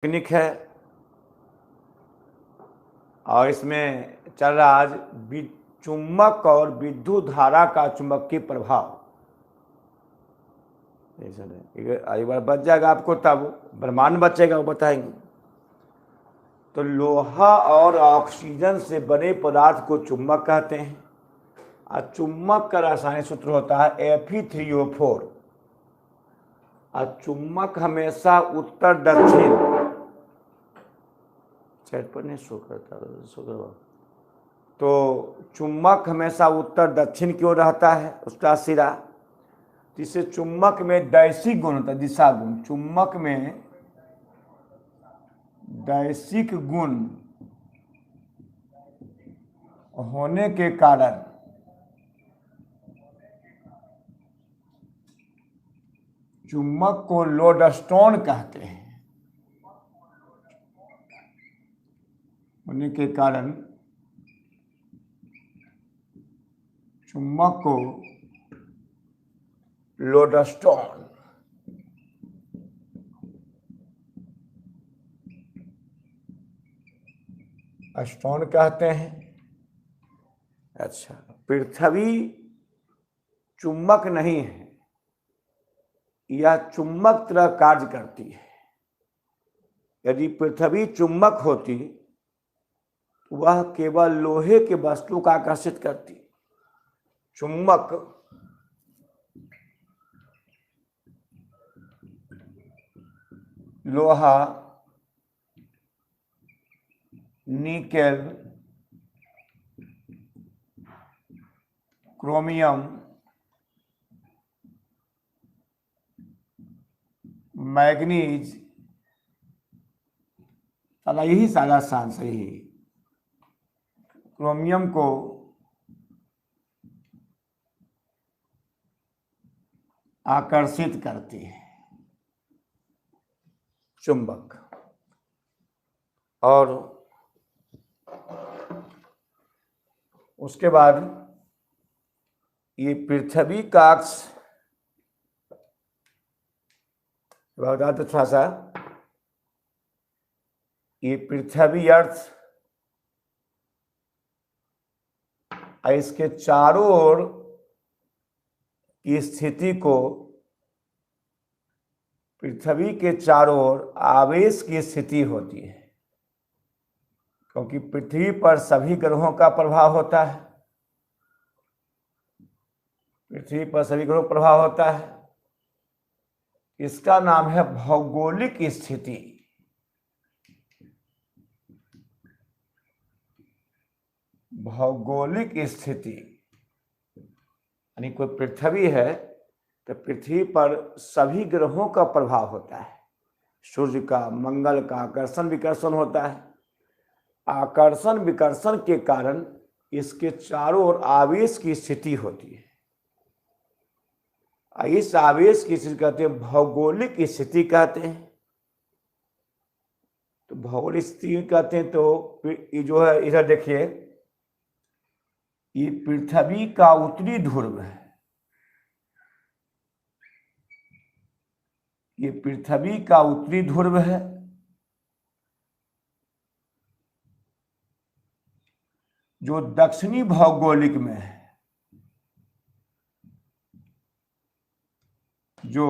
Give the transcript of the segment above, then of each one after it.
तकनीक है और इसमें चल रहा आज चुंबक और विद्युत धारा का चुंबकीय प्रभाव। एक बार बच जाएगा आपको, तब ब्रह्मांड बचेगा, वो बताएंगे। तो लोहा और ऑक्सीजन से बने पदार्थ को चुंबक कहते हैं और चुंबक का रासायनिक सूत्र होता है Fe3O4। और चुंबक हमेशा उत्तर दक्षिण चैट पर नहीं शो करता, शो करवा। तो चुंबक हमेशा उत्तर दक्षिण की ओर रहता है, उसका सिरा। जिससे चुंबक में दैशिक गुण होता है, दिशा गुण। चुंबक में दैशिक गुण होने के कारण चुंबक को लोडस्टोन कहते हैं। होने के कारण चुंबक को लोडस्टोन स्टोन कहते हैं। अच्छा, पृथ्वी चुंबक नहीं है, यह चुंबक तरह कार्य करती है। यदि पृथ्वी चुंबक होती तो वह केवल लोहे के वस्तु को आकर्षित करती। चुंबक लोहा, निकेल, क्रोमियम, मैग्नीज, साला यही सारा सान सही। क्रोमियम को आकर्षित करती है चुंबक। और उसके बाद ये पृथ्वी का अक्ष, बता दो थोड़ा सा, ये पृथ्वी अर्थ इसके चारों ओर की स्थिति को, पृथ्वी के चारों ओर आवेश की स्थिति होती है। क्योंकि पृथ्वी पर सभी ग्रहों का प्रभाव होता है, पृथ्वी पर सभी ग्रहों का प्रभाव होता है। इसका नाम है भौगोलिक स्थिति। भौगोलिक स्थिति यानी कोई पृथ्वी है तो पृथ्वी पर सभी ग्रहों का प्रभाव होता है। सूर्य का, मंगल का आकर्षण विकर्षण होता है। आकर्षण विकर्षण के कारण इसके चारों ओर आवेश की स्थिति होती है। इस आवेश की स्थिति कहते हैं भौगोलिक स्थिति कहते हैं। तो भौगोलिक स्थिति कहते हैं। तो ये जो है, इधर देखिए, ये पृथ्वी का उत्तरी ध्रुव है। ये पृथ्वी का उत्तरी ध्रुव है। जो दक्षिणी भौगोलिक में है, जो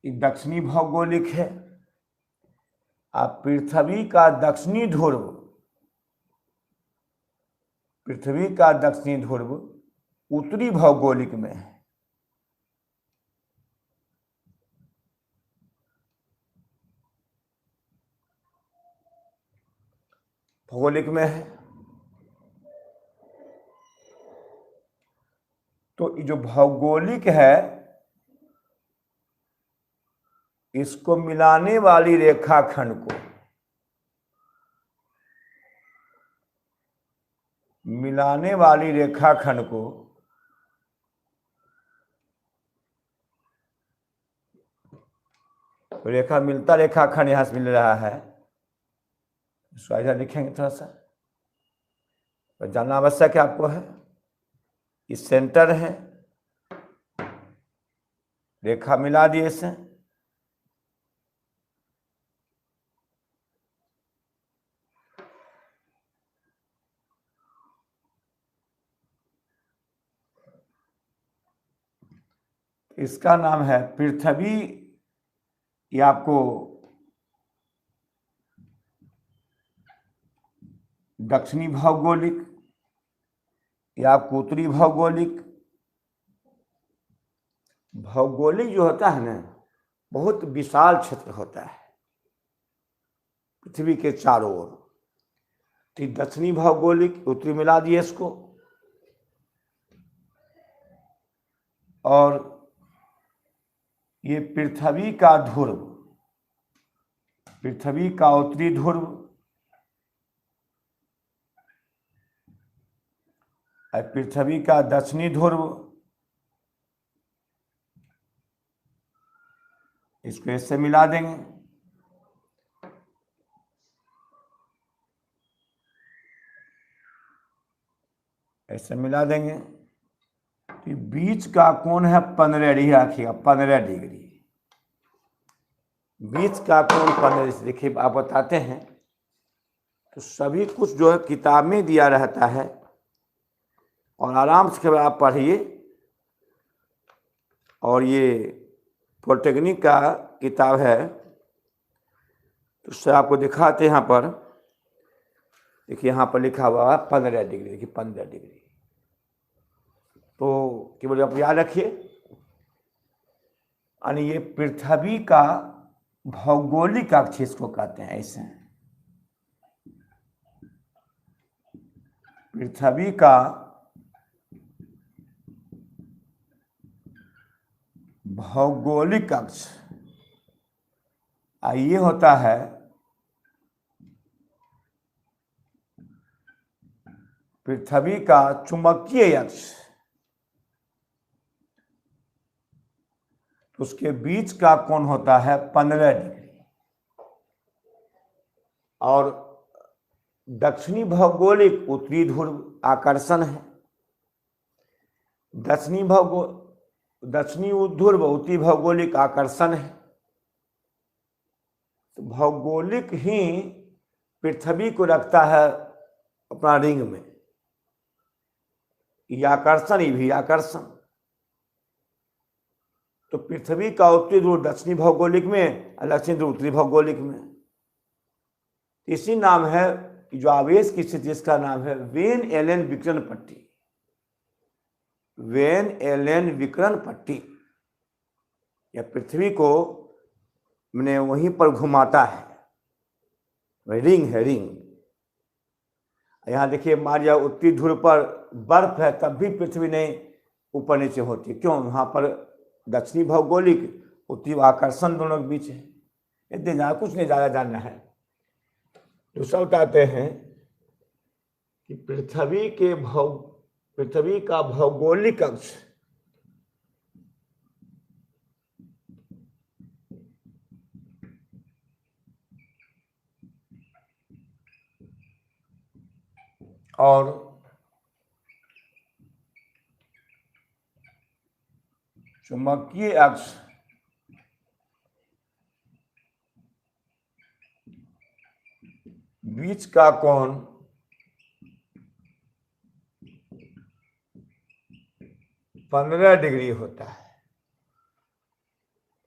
दक्षिणी भौगोलिक है। आप पृथ्वी का दक्षिणी ध्रुव, पृथ्वी का दक्षिणी ध्रुव उत्तरी भौगोलिक में है। भौगोलिक में है। तो जो भौगोलिक है, इसको मिलाने वाली रेखाखंड को, मिलाने वाली रेखाखंड को रेखा मिलता रेखाखंड यहां से मिल रहा है, इसको इधर लिखेंगे थोड़ा सा, तो जानना आवश्यक है आपको है। इस सेंटर है, रेखा मिला दिए इसे। इसका नाम है पृथ्वी। ये आपको दक्षिणी भौगोलिक या आपको उत्तरी भौगोलिक। भौगोलिक जो होता है ना, बहुत विशाल क्षेत्र होता है पृथ्वी के चारों ओर। तो दक्षिणी भौगोलिक, उत्तरी मिला दिए इसको। और ये पृथ्वी का ध्रुव, पृथ्वी का उत्तरी ध्रुव और पृथ्वी का दक्षिणी ध्रुव, इसको इससे मिला देंगे। ऐसे मिला देंगे। तो बीच का कोण है 15 डिग्री, रखिएगा 15 डिग्री। बीच का कोण 15। देखिए आप बताते हैं तो सभी कुछ जो है किताब में दिया रहता है, और आराम से आप पढ़िए। और ये पॉलिटेक्निक का किताब है, तो उससे आपको दिखाते हैं। यहाँ पर देखिए, यहाँ पर लिखा हुआ है 15 डिग्री। देखिए 15 डिग्री। तो केवल आप याद रखिए, यानी ये पृथ्वी का भौगोलिक अक्ष इसको कहते हैं। ऐसे पृथ्वी का भौगोलिक अक्ष, ये होता है पृथ्वी का चुंबकीय अक्ष। उसके बीच का कोण होता है 15 डिग्री। और दक्षिणी भौगोलिक उत्तरी ध्रुव आकर्षण है। दक्षिणी ध्रुव उत्तरी भौगोलिक आकर्षण है। तो भौगोलिक ही पृथ्वी को रखता है अपना रिंग में। ये आकर्षण, ये भी आकर्षण। तो पृथ्वी का उत्तरी ध्रुव दक्षिणी भौगोलिक में और दक्षिणी ध्रुव उत्तरी भौगोलिक में। इसी नाम है जो आवेश की स्थिति, इसका नाम है वेन एलन विकिरण पट्टी। वेन एलन विकिरण पट्टी। यह पृथ्वी को मैंने वहीं पर घुमाता है, रिंग है, रिंग। यहाँ देखिए, मान लिया उत्तरी ध्रुव पर बर्फ है, तब भी पृथ्वी नहीं ऊपर नीचे होती। क्यों? वहाँ पर दक्षिणी भौगोलिक, उत्तरी आकर्षण दोनों के बीच है। इतने ज़्यादा कुछ नहीं ज़्यादा जानना है। दूसरा बताते हैं कि पृथ्वी का भौगोलिक अक्ष और चुंबकीय अक्ष बीच का कोण 15 डिग्री होता है।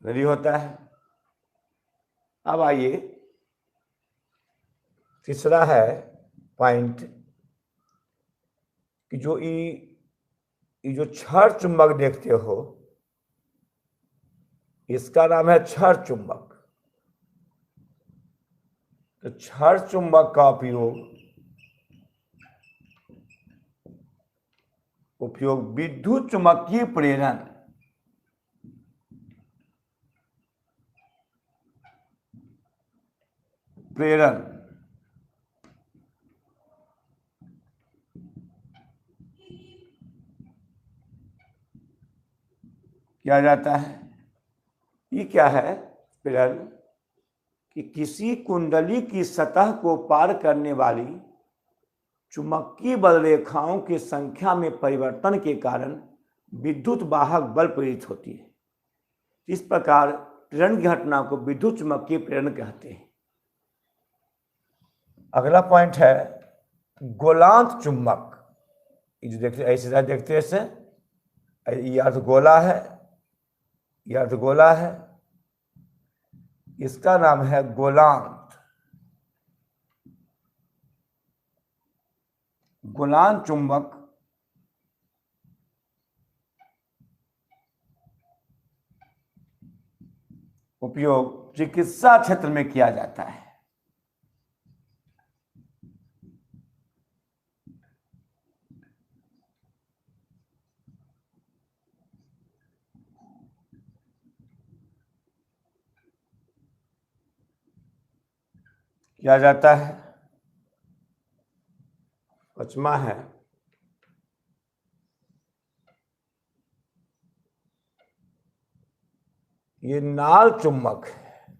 डिग्री होता है। अब आइए, तीसरा है पॉइंट कि जो ये जो क्षण चुंबक देखते हो, इसका नाम है क्षण चुंबक। तो क्षण चुंबक का उपयोग विद्युत चुम्बकीय प्रेरण किया जाता है। ये क्या है? प्रेरण कि किसी कुंडली की सतह को पार करने वाली चुंबकीय बल रेखाओं की संख्या में परिवर्तन के कारण विद्युत वाहक बल प्रेरित होती है। इस प्रकार प्रेरण की घटना को विद्युत चुम्बकीय प्रेरण कहते हैं। अगला पॉइंट है गोलांत चुंबक। ये जो देखते ऐसे देखते हैं, ऐसे ये अर्धगोला है, ये अर्धगोला है, इसका नाम है गोलांत। गोलांत चुंबक उपयोग चिकित्सा क्षेत्र में किया जाता है। किया जाता है। 5वां है ये नाल चुंबक है।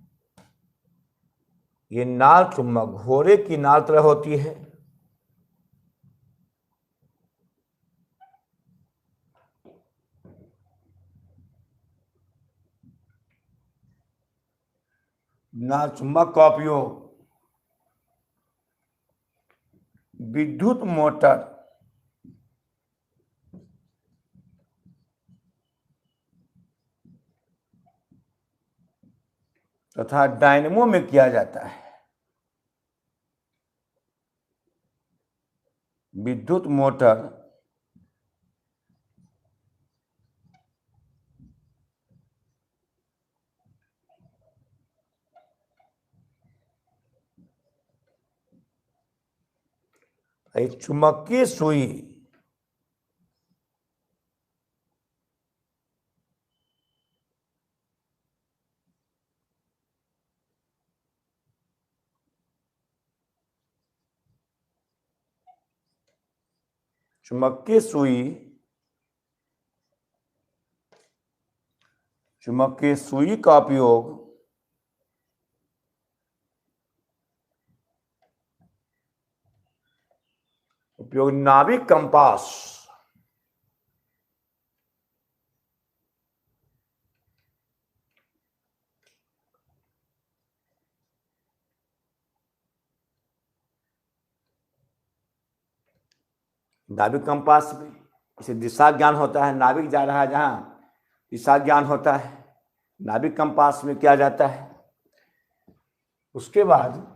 ये नाल चुंबक घोड़े की नाल तरह होती है। नाल चुंबक का उपयोग विद्युत मोटर तथा डायनेमो में किया जाता है। विद्युत मोटर एक चुंबकीय सुई चुंबकीय सुई चुंबकीय सुई का उपयोग नाभिक कंपास नाभिक कंपास में इसे दिशा ज्ञान होता है। नाभिक जा रहा है जहां, दिशा ज्ञान होता है, नाभिक कंपास में किया जाता है। उसके बाद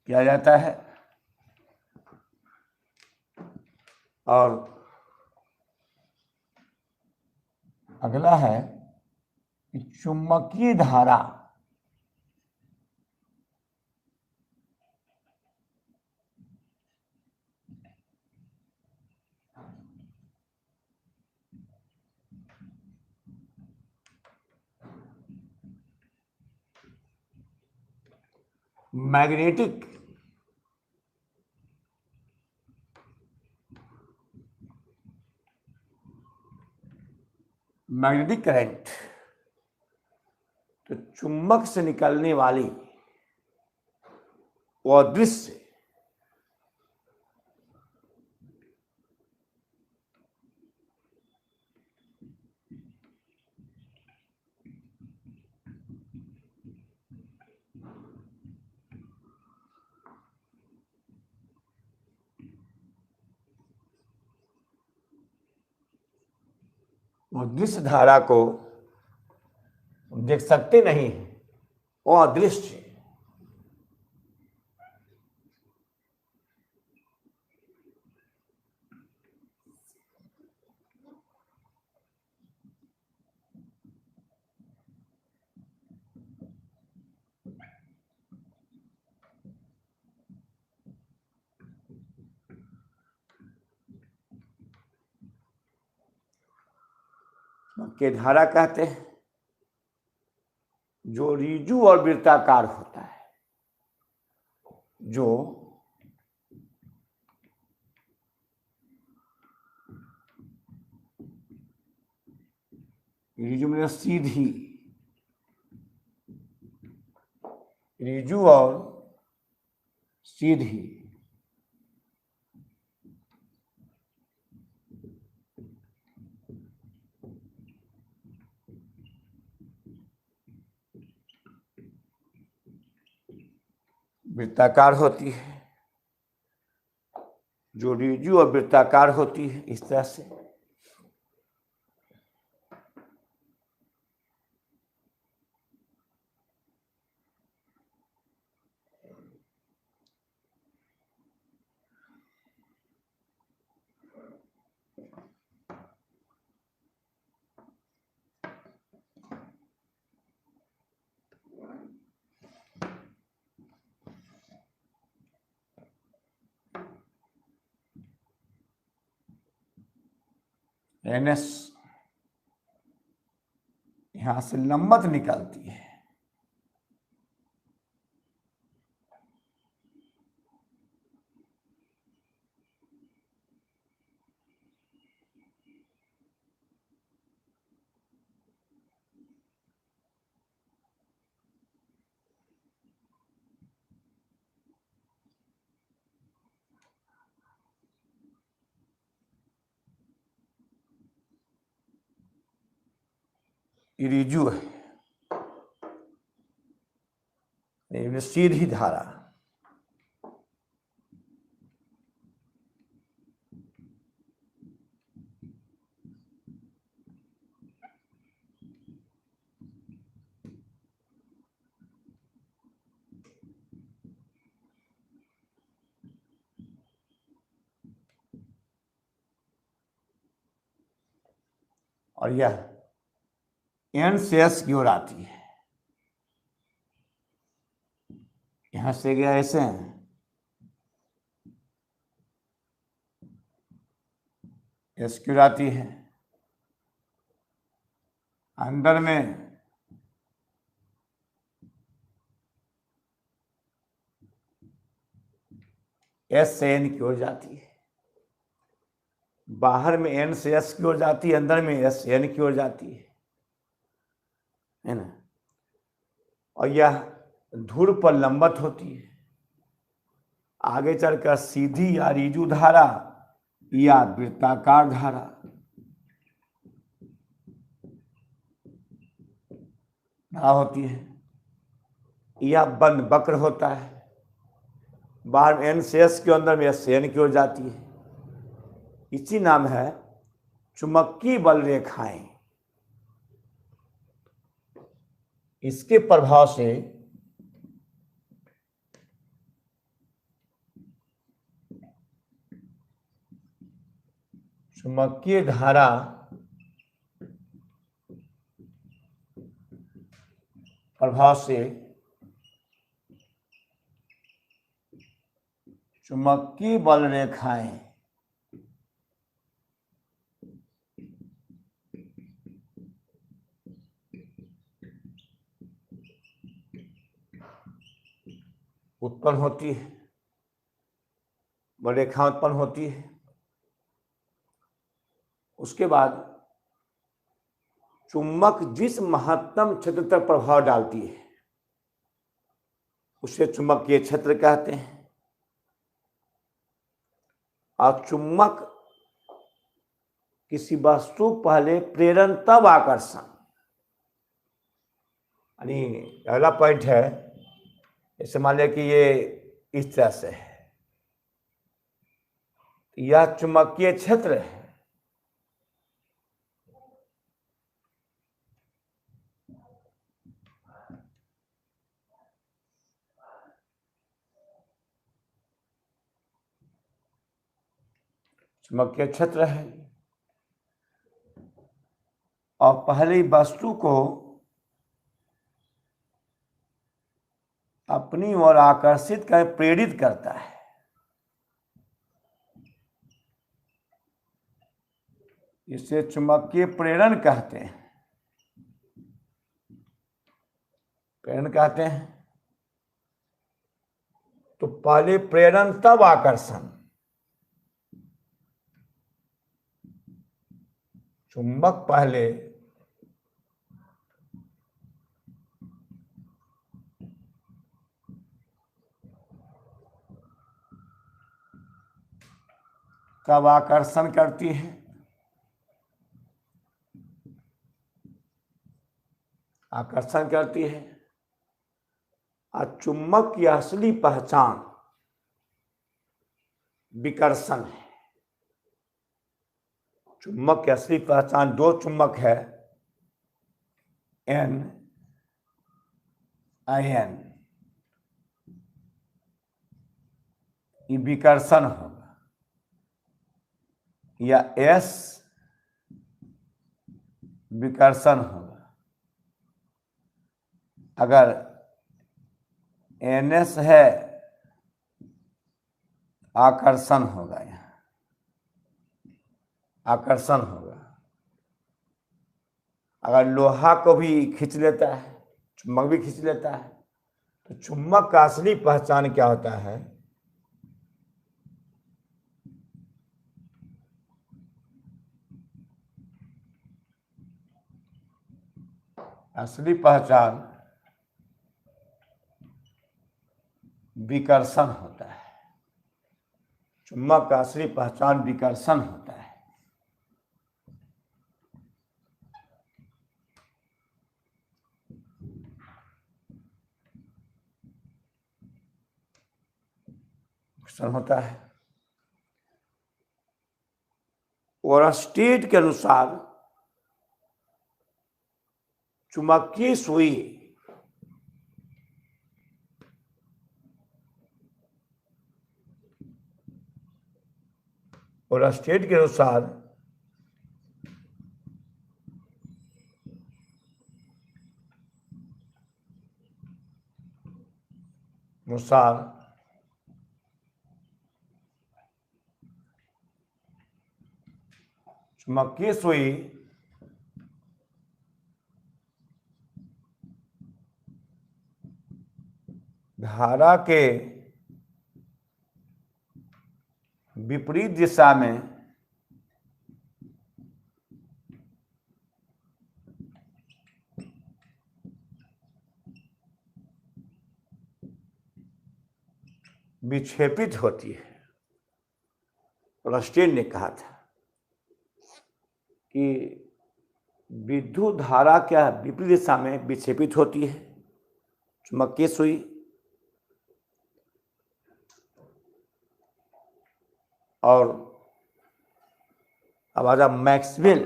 किया जाता है। और अगला है कि चुंबकीय धारा मैग्नेटिक करंट, तो चुंबक से निकलने वाली वो अदृश्य वो दृश्य धारा को देख सकते नहीं, वो अदृश्य। के धारा कहते हैं जो ऋजु और वृत्ताकार होता है, जो ऋजु में सीधी, ऋजु और सीधी। वृत्ताकार होती है, जो ऋजु और वृत्ताकार होती है इस तरह से। एनएस यहां से लंबत निकलती है, ऋजु है, सीधी धारा। और यह एन से एस की ओर आती है, यहां से गया ऐसे, एस की ओर आती है, अंदर में एस से एन की ओर जाती है, बाहर में एन से एस की ओर जाती है, अंदर में एस से एन की ओर जाती है ना। और यह धुर पर लंबत होती है, आगे चलकर सीधी या ऋजु धारा या वृत्ताकार धारा। होती है, यह बंद वक्र होता है, बाहर में एन से एस के अंदर में एस से एन की ओर जाती है। इसी नाम है चुंबकीय बल रेखाएं। इसके प्रभाव से चुंबकीय धारा प्रभाव से चुंबकीय बल रेखाएं उत्पन्न होती है, बल रेखा उत्पन्न होती है। उसके बाद चुंबक जिस महत्तम क्षेत्र तक प्रभाव डालती है उसे चुंबकीय क्षेत्र कहते हैं। और चुंबक किसी वस्तु पहले प्रेरण तब आकर्षण, यानी पहला पॉइंट है, जैसे मान लिया कि ये इस तरह से है, यह चुंबकीय क्षेत्र है। चुंबकीय क्षेत्र है और पहले वस्तु को अपनी ओर आकर्षित कर प्रेरित करता है। इसे चुंबकीय प्रेरण कहते हैं, प्रेरण कहते हैं। तो पहले प्रेरण तब आकर्षण, चुंबक पहले तब आकर्षण करती है। आकर्षण करती है। और चुंबक की असली पहचान विकर्षण है। चुंबक की असली पहचान, दो चुंबक है N IN, ये विकर्षण होगा, या S विकर्षण होगा। अगर NS है आकर्षण होगा, यहाँ आकर्षण होगा। अगर लोहा को भी खींच लेता है, चुंबक भी खींच लेता है, तो चुंबक का असली पहचान क्या होता है? असली पहचान विकर्षण होता है। चुंबक का असली पहचान विकर्षण होता है। विकर्षण होता है। ओरस्टेड के अनुसार चुंबकीय सुई ओरस्टेड के अनुसार चुंबकीय सुई धारा के विपरीत दिशा में विक्षेपित होती है। ओरस्टेड ने कहा था कि विद्युत धारा क्या विपरीत दिशा में विक्षेपित होती है चुंबकीय सुई। और अब आजा मैक्सवेल।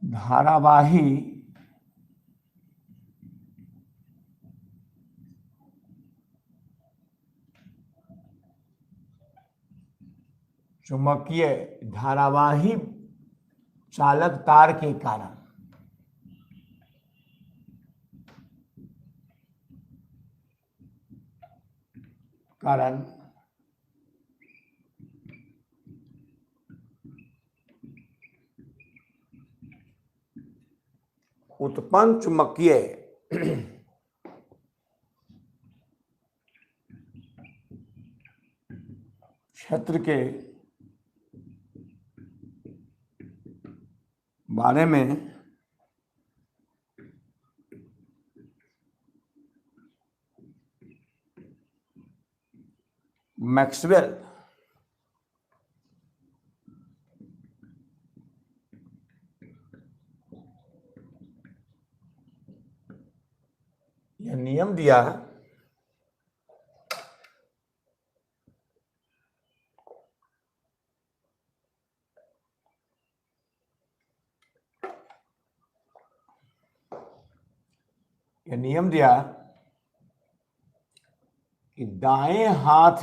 धारावाही चुंबकीय धारावाही चालक तार के कारण उत्पन्न चुंबकीय क्षेत्र के बारे में मैक्सवेल यह नियम दिया कि दाएं हाथ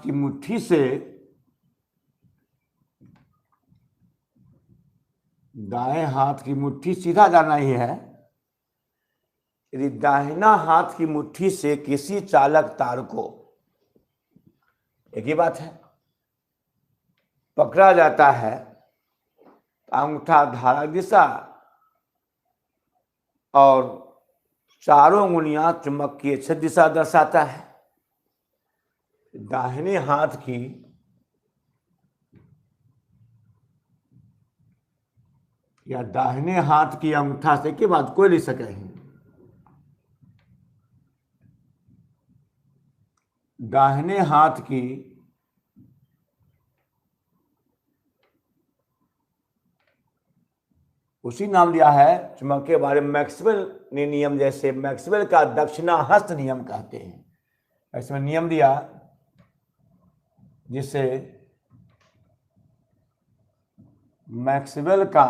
की मुट्ठी से दाएं हाथ की मुट्ठी सीधा जाना ही है। यदि दाहिना हाथ की मुट्ठी से किसी चालक तार को, एक ही बात है, पकड़ा जाता है, अंगूठा धारा दिशा और चारों उंगलियां चुंबकीय क्षेत्र दिशा दर्शाता है। दाहिने हाथ की या दाहिने हाथ की अंगूठा से के बाद कोई लिख सके हैं। दाहिने हाथ की उसी नाम दिया है चुंबक के बारे में मैक्सवेल ने नियम, जैसे मैक्सवेल का दक्षिणाहस्त नियम कहते हैं। मैक्सवेल नियम दिया जिसे मैक्सवेल का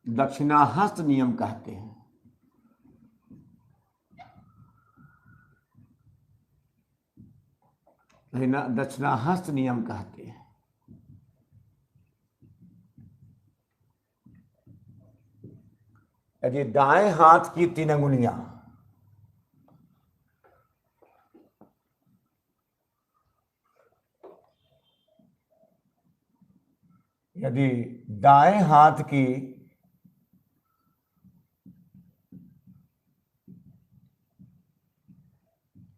दक्षिणाहस्त नियम कहते हैं। दक्षिणाहस्त नियम कहते हैं। यदि दाएं हाथ की 3 अंगुलियां यदि दाएं हाथ की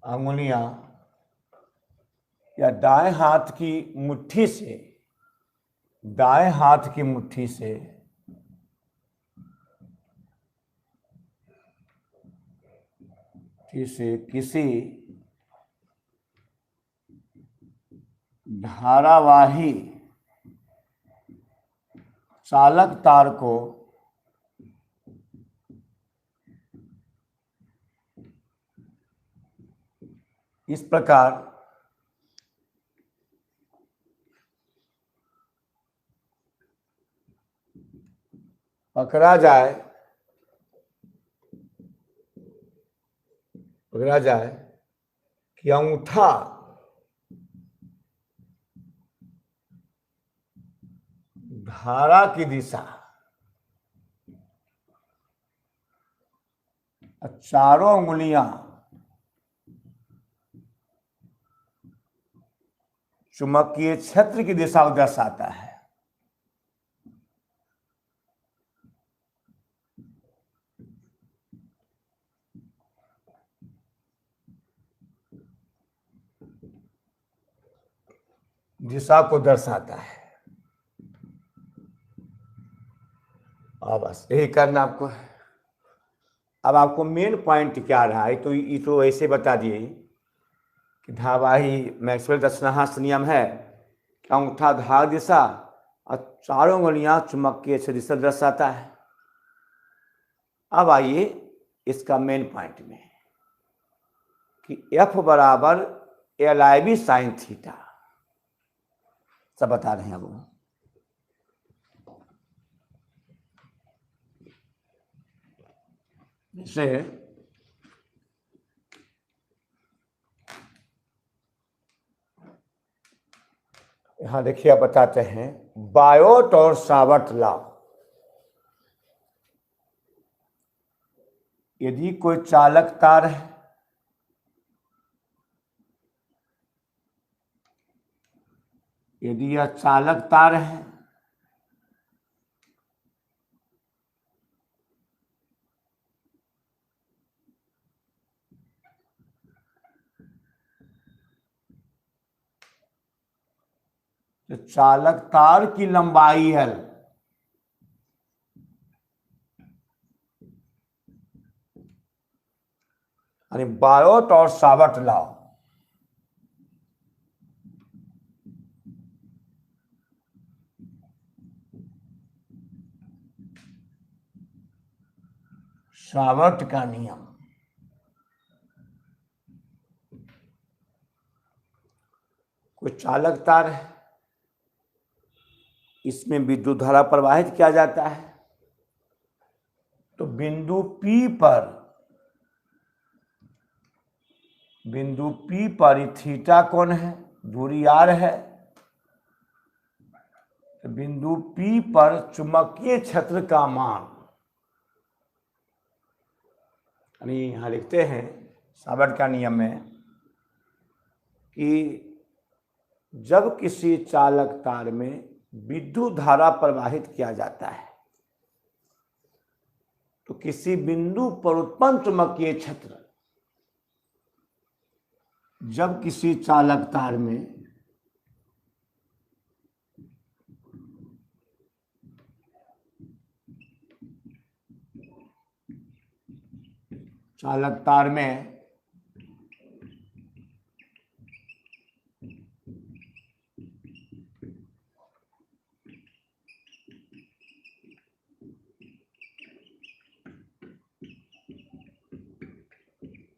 अंगुलियां या दाएं हाथ की मुट्ठी से दाएं हाथ की मुट्ठी से किसी धारावाही चालक तार को इस प्रकार पकड़ा जाए कि अंगूठा धारा की दिशा चारों उंगलियां चुंबकीय क्षेत्र की दिशा को दर्शाता है। दिशा को दर्शाता है। और बस यही करना आपको है। अब आपको मेन पॉइंट क्या रहा है, तो ये तो ऐसे बता दिए कि धारावाही मैक्सवेल दक्षिणाहस्त नियम है कि अंगूठा धारा दिशा और चारों उंगलियां चुंबकीय क्षेत्र दिशा दर्शाता है। अब आइए इसका मेन पॉइंट में कि F बराबर LIV साइन थीटा सब बता रहे हैं। अब जैसे यहां देखिए, आप बताते हैं बायोट और सावर्ट लॉ। यदि कोई चालक तार है, यदि यह चालक तार है तो चालक तार की लंबाई है यानी बायोट और सावर्ट लॉ। सावर्ट का नियम, कोई चालक तार है, इसमें विद्युत धारा प्रवाहित किया जाता है, तो बिंदु P पर थीटा कोण है, दूरी r है। तो बिंदु P पर चुंबकीय क्षेत्र का मान, यानी यहां लिखते हैं सावर्ट का नियम में कि जब किसी चालक तार में विद्युत धारा प्रवाहित किया जाता है, तो किसी बिंदु पर उत्पन्न चुंबकीय क्षेत्र जब किसी चालक तार में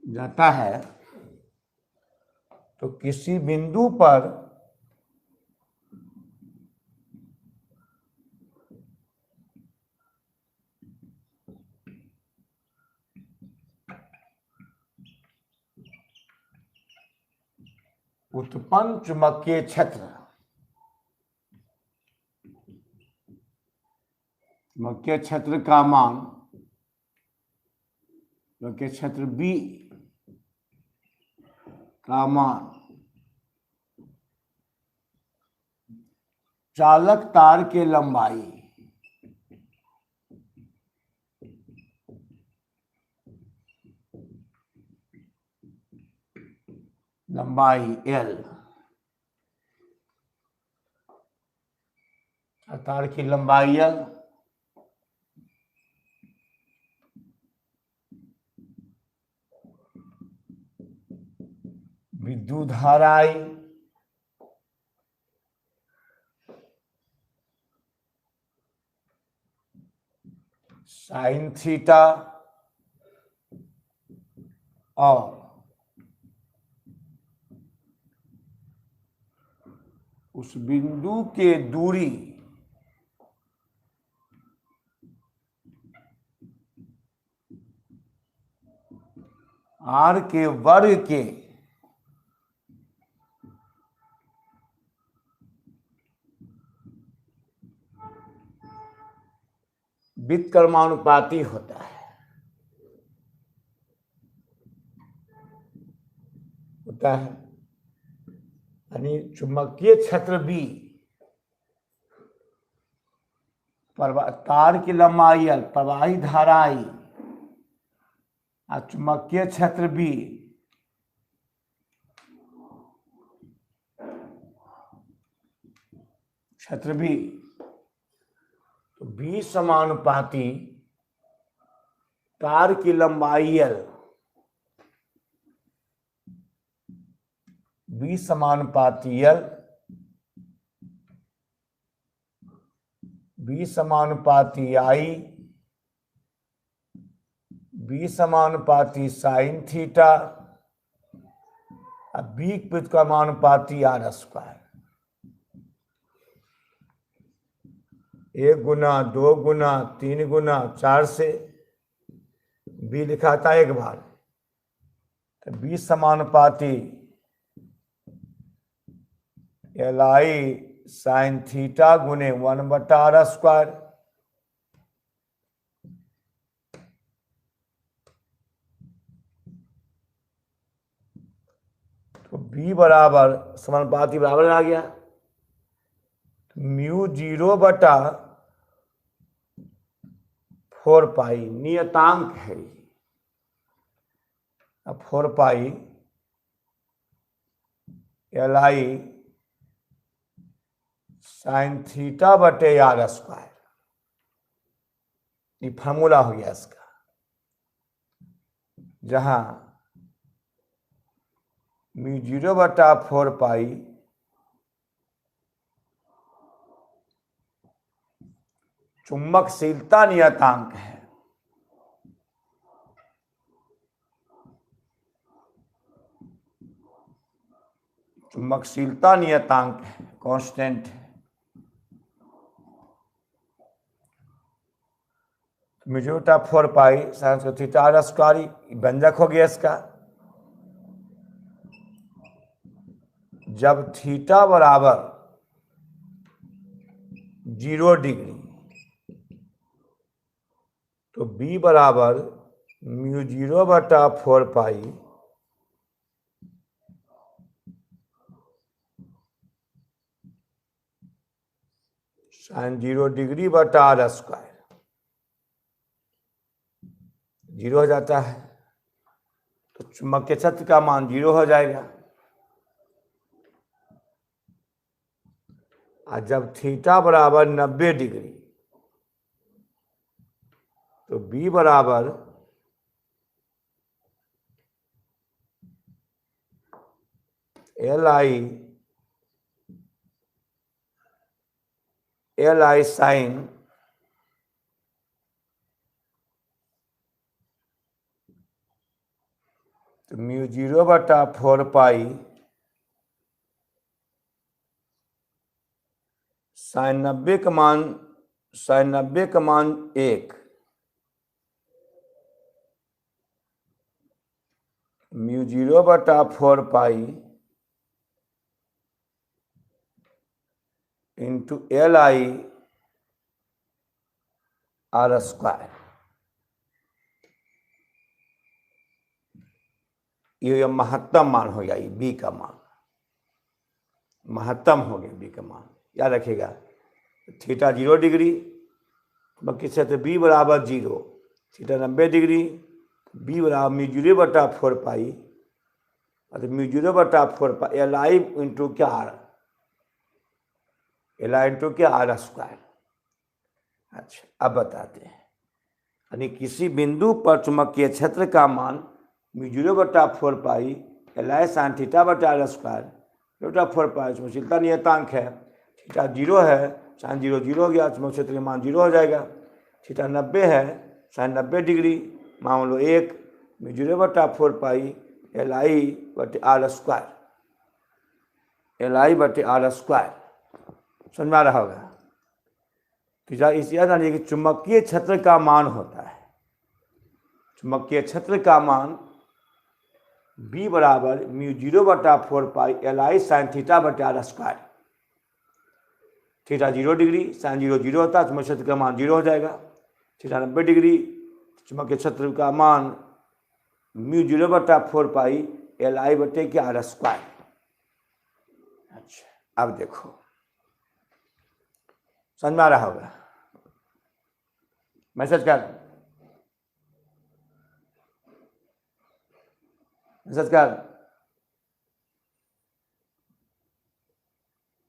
जाता है, तो किसी बिंदु पर उत्पन्न चुंबकीय क्षेत्र का मान, चुंबकीय क्षेत्र B का मान चालक तार के लंबाई L, तार की लंबाई L विद्युत धारा I साइन थीटा और उस बिंदु के दूरी R के वर्ग के व्युत्क्रमानुपाती होता है, यानी चुंबकीय क्षेत्र B तार की लंबाई L, प्रवाही धारा I और चुंबकीय क्षेत्र B तो B समानुपाती तार की लंबाई L, B समानुपाती L, B समानुपाती I, B समानुपाती साइन थीटा और B व्युत्क्रमानुपाती R स्क्वायर। 1 गुना 2 गुना 3 गुना 4 से B लिखा था एक बार, तो B समानुपाती LI साइन थीटा गुने 1/r स्क्वायर, तो B बराबर समानुपाती बराबर आ गया म्यू 0/4 पाई, नियतांक है, अब 4 पाई LI साइन थीटा बटे R स्क्वायर, ये फार्मूला हो गया इसका, जहां म्यू 0/4 पाई चुंबकशीलता नियतांक है, चुंबकशीलता नियतांक है, कांस्टेंट है। Mu 0/4 pi sine theta R square व्यंजक हो गया इसका, जब थीटा बराबर 0 डिग्री तो B बराबर म्यू 0/4 पाई साइन 0 डिग्री बटा आर स्क्वायर 0 हो जाता है, तो चुंबकीय क्षेत्र का मान 0 हो जाएगा। और जब थीटा बराबर 90 डिग्री तो बी बराबर एल आई साइन तो म्यू 0 बटा 4 पाई साइन 90 का मान 1 म्यू 0 बटा 4 pi into L I R square. ये महत्तम मान हो गया, ये बी का मान महत्तम हो गया, बी का मान याद रखिएगा। थीटा 0 डिग्री बाकी क्षेत्र बी बराबर 0, थीटा 90 डिग्री बी बराबर म्यू 0 बटा 4 पाई और म्यू 0 बटा 4 पाई एल आई इंटू क्या आर, एल आई इंटू क्या आर स्क्वायर। अच्छा, अब बताते हैं, यानी किसी बिंदु पर चुंबकीय क्षेत्र का मान म्यू 0 बटा 4 pi L I sine theta बटा आर स्क्वायर बटा 4 पाई चुंबकीयता नियतांक है। थीटा 0 है, साइन 0 0 हो गया, चुंबकीय क्षेत्र का मान 0 हो जाएगा। थीटा 90 है, साइन 90 डिग्री मान लो 1 म्यू 0 बटा 4 पाई एल आई बटे आर स्क्वायर, एल आई बटे आर स्क्वायर। समझ में आ रहा होगा। तो इस याद आइए कि चुंबकीय क्षेत्र का मान होता है, चुंबकीय क्षेत्र का मान बी बराबर म्यू 0 बटा 4 pi L I sine theta बटा R square. Theta 0 degree sine 0 0 होता है, चुंबकीय क्षेत्र का मान 0 हो जाएगा। थीटा 90 डिग्री चुंबकीय क्षेत्र का मान म्यू 0 बटा 4 पाई एल आई बटे के आर स्क्वायर। अच्छा, अब देखो समझ में आ रहा होगा। मैसेज कर, मैसेज कर।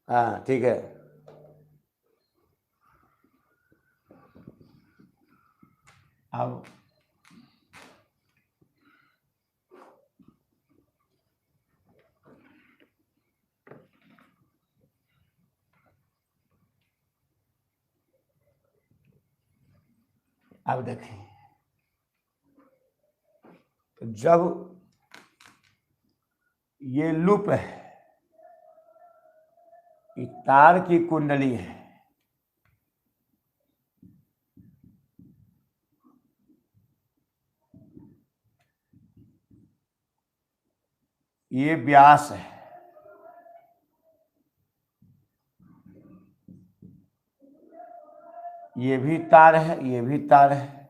हाँ ठीक है। अब देखें, तो जब ये लूप है, ये तार की कुंडली है, ये व्यास है, ये भी तार है, ये भी तार है,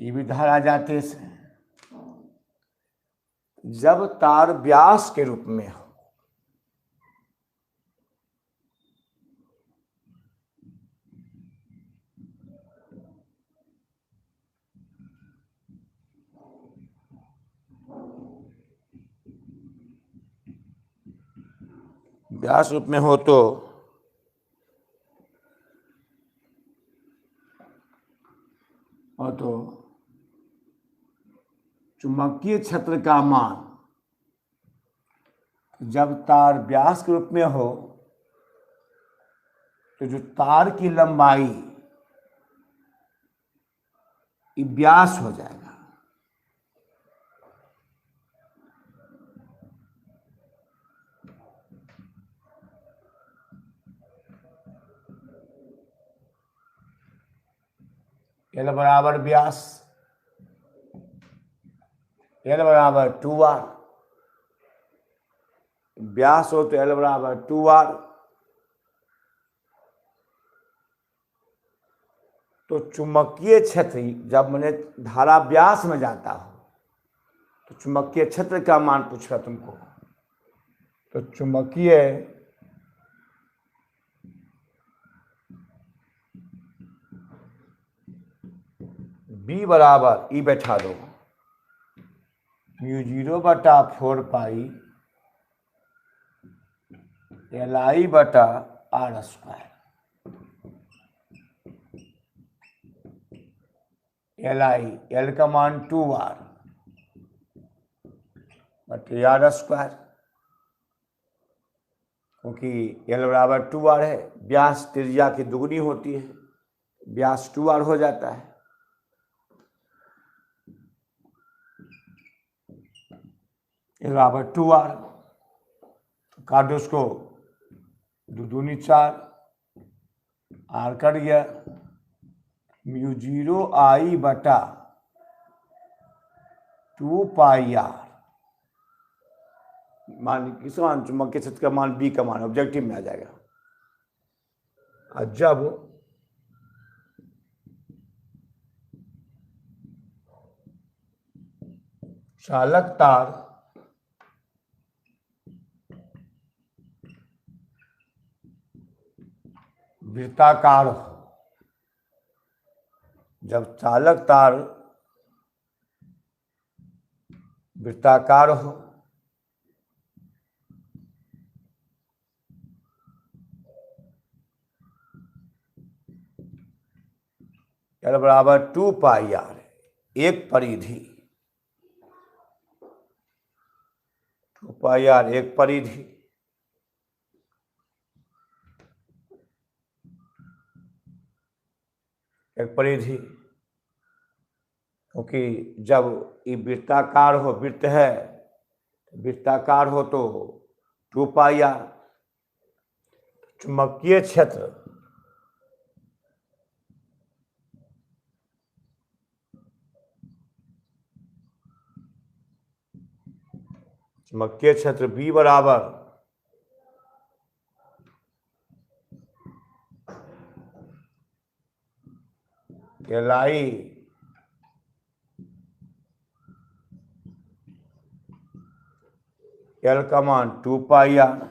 ये भी धारा जाते से। जब तार व्यास के रूप में हो व्यास रूप में हो तो चुंबकीय क्षेत्र का मान जब तार व्यास के रूप में हो तो जो तार की लंबाई ये व्यास हो जाएगा। एल बराबर व्यास, एल बराबर 2r, व्यास हो तो एल बराबर 2r। तो चुंबकीय क्षेत्र जब मैंने धारा व्यास में जाता हो तो चुंबकीय क्षेत्र का मान पूछा तुमको, तो चुंबकीय बी बराबर ई बैठा दो μ0/4 LI बटा R²। LI L का मान 2R बटे R², क्योंकि L बराबर 2R है, व्यास त्रिज्या की दुगनी होती है, व्यास 2R हो जाता है। L बराबर 2R, काट दो उसको, 2 दूनी 4, R कट गया, μ0I बटा 2πr। मान किस मान चुंबकीय क्षेत्र का मान बी का मान ऑब्जेक्टिव में आ जाएगा। और जब चालक तार वृत्ताकार हो, जब चालक तार वृत्ताकार हो L बराबर 2πr, एक परिधि, 2πr एक परिधि, क्योंकि जब ये वृत्ताकार हो, वृत्त है, वृत्ताकार हो तो 2πr। चुंबकीय क्षेत्र B बराबर LI L का मान 2πr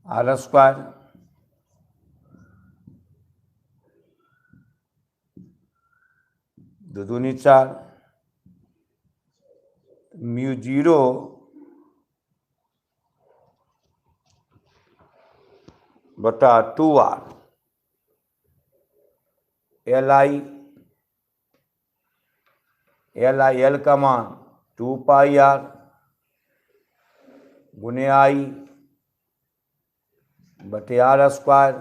R², दो दूनी 4, μ0 बटा 2R LI L का मान 2πr गुने I बटे R²,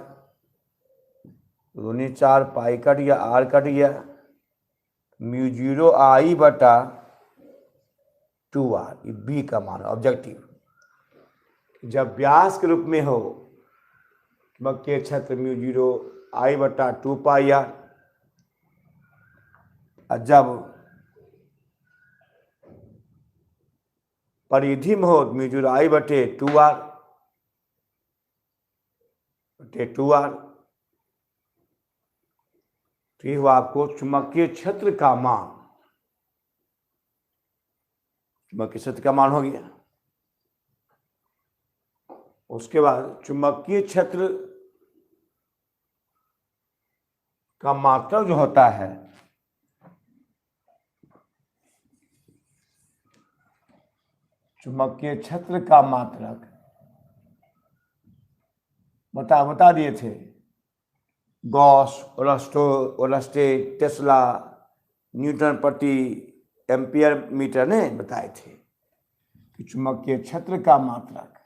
दूनी 4, पाई कट गया, R कट गया, μ0I बटा 2R, ये बी का मान ऑब्जेक्टिव। जब व्यास के रूप में हो चुंबकीय क्षेत्र μ0I बटा 2πr, और जब परिधि में हो μ0I बटे 2R, तो ये हुआ आपको चुंबकीय क्षेत्र का मान, चुंबकीय क्षेत्र का मान हो गया। उसके बाद चुंबकीय क्षेत्र का मात्रक जो होता है, चुंबकीय क्षेत्र का मात्रक बता दिए थे, गॉस, ओरस्टेड, टेस्ला, न्यूटन प्रति एम्पियर मीटर ने बताए थे कि चुंबकीय क्षेत्र का मात्रक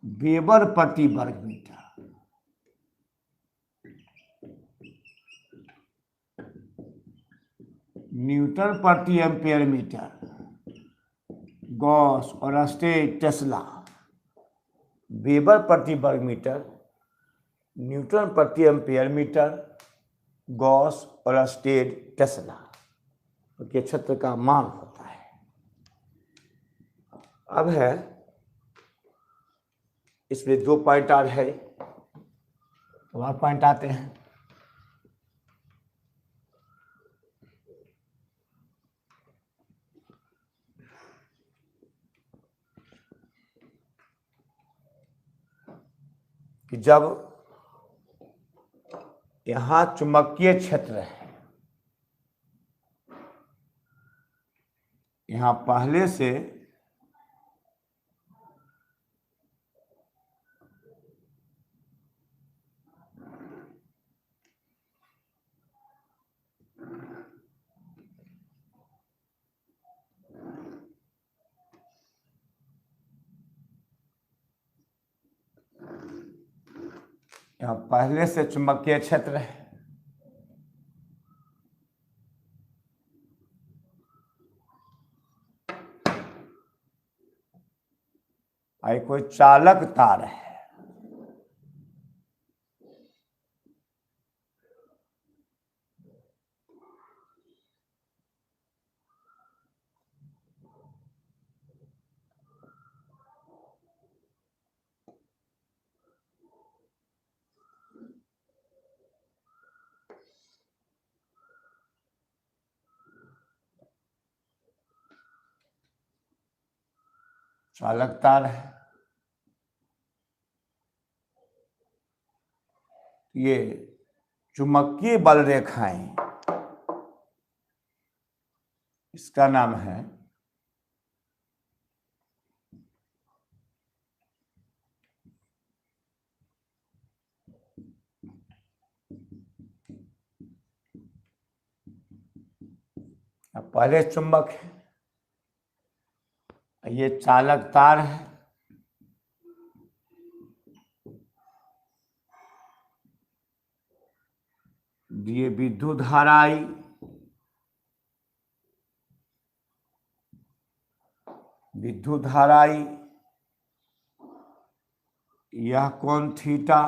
वेबर प्रति वर्ग मीटर, न्यूटन प्रति ampere metre, gauss, oersted, tesla, weber प्रति वर्ग मीटर, न्यूटन प्रति ampere metre, gauss, oersted, tesla के क्षेत्र का मान होता है। अब है इसमें 2 पॉइंट और है, और पॉइंट आते हैं। कि जब यहां चुंबकीय क्षेत्र है, यहां पहले से चुंबकीय क्षेत्र है, और कोई चालक तार है, चालक तार है। ये चुंबकीय बल रेखाएं, इसका नाम है पहले चुंबक है, ये चालक तार है, ये विद्युत धारा आई, विद्युत धारा आई, यह कोण थीटा।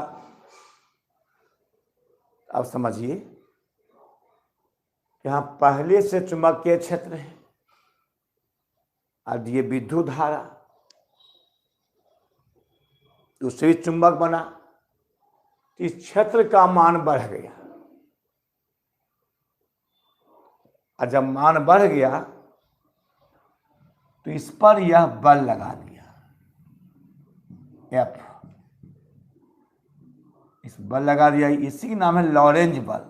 अब समझिए, यहां पहले से चुंबकीय क्षेत्र है और ये विद्युत धारा, उससे भी चुंबक बना, इस क्षेत्र का मान बढ़ गया, और जब मान बढ़ गया तो इस पर यह बल लगा दिया F, इस बल लगा दिया, इसी का नाम है लॉरेंज बल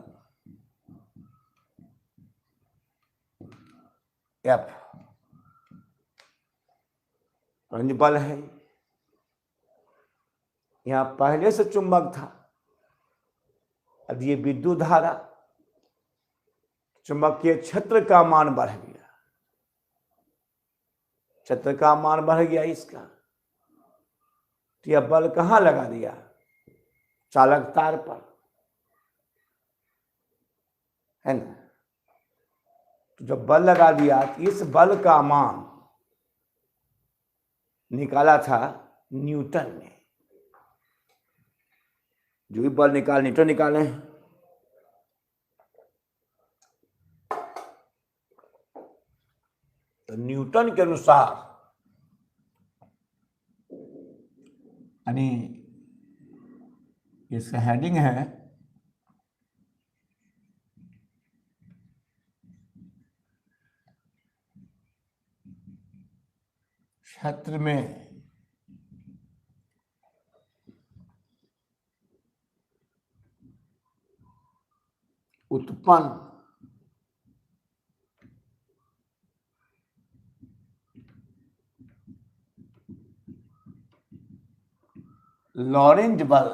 F, लॉरेंज बल है। यहां पहले से चुंबक था, अब ये विद्युत धारा, चुंबकीय क्षेत्र का मान बढ़ गया, क्षेत्र का मान बढ़ गया इसका, तो यह बल कहां लगा दिया? चालक तार पर, है ना। तो जब बल लगा दिया तो इस बल का मान निकाला था न्यूटन ने, जो भी बल न्यूटन निकाले, तो न्यूटन के अनुसार, यानी इसका हेडिंग है क्षेत्र में उत्पन्न लॉरेंज बल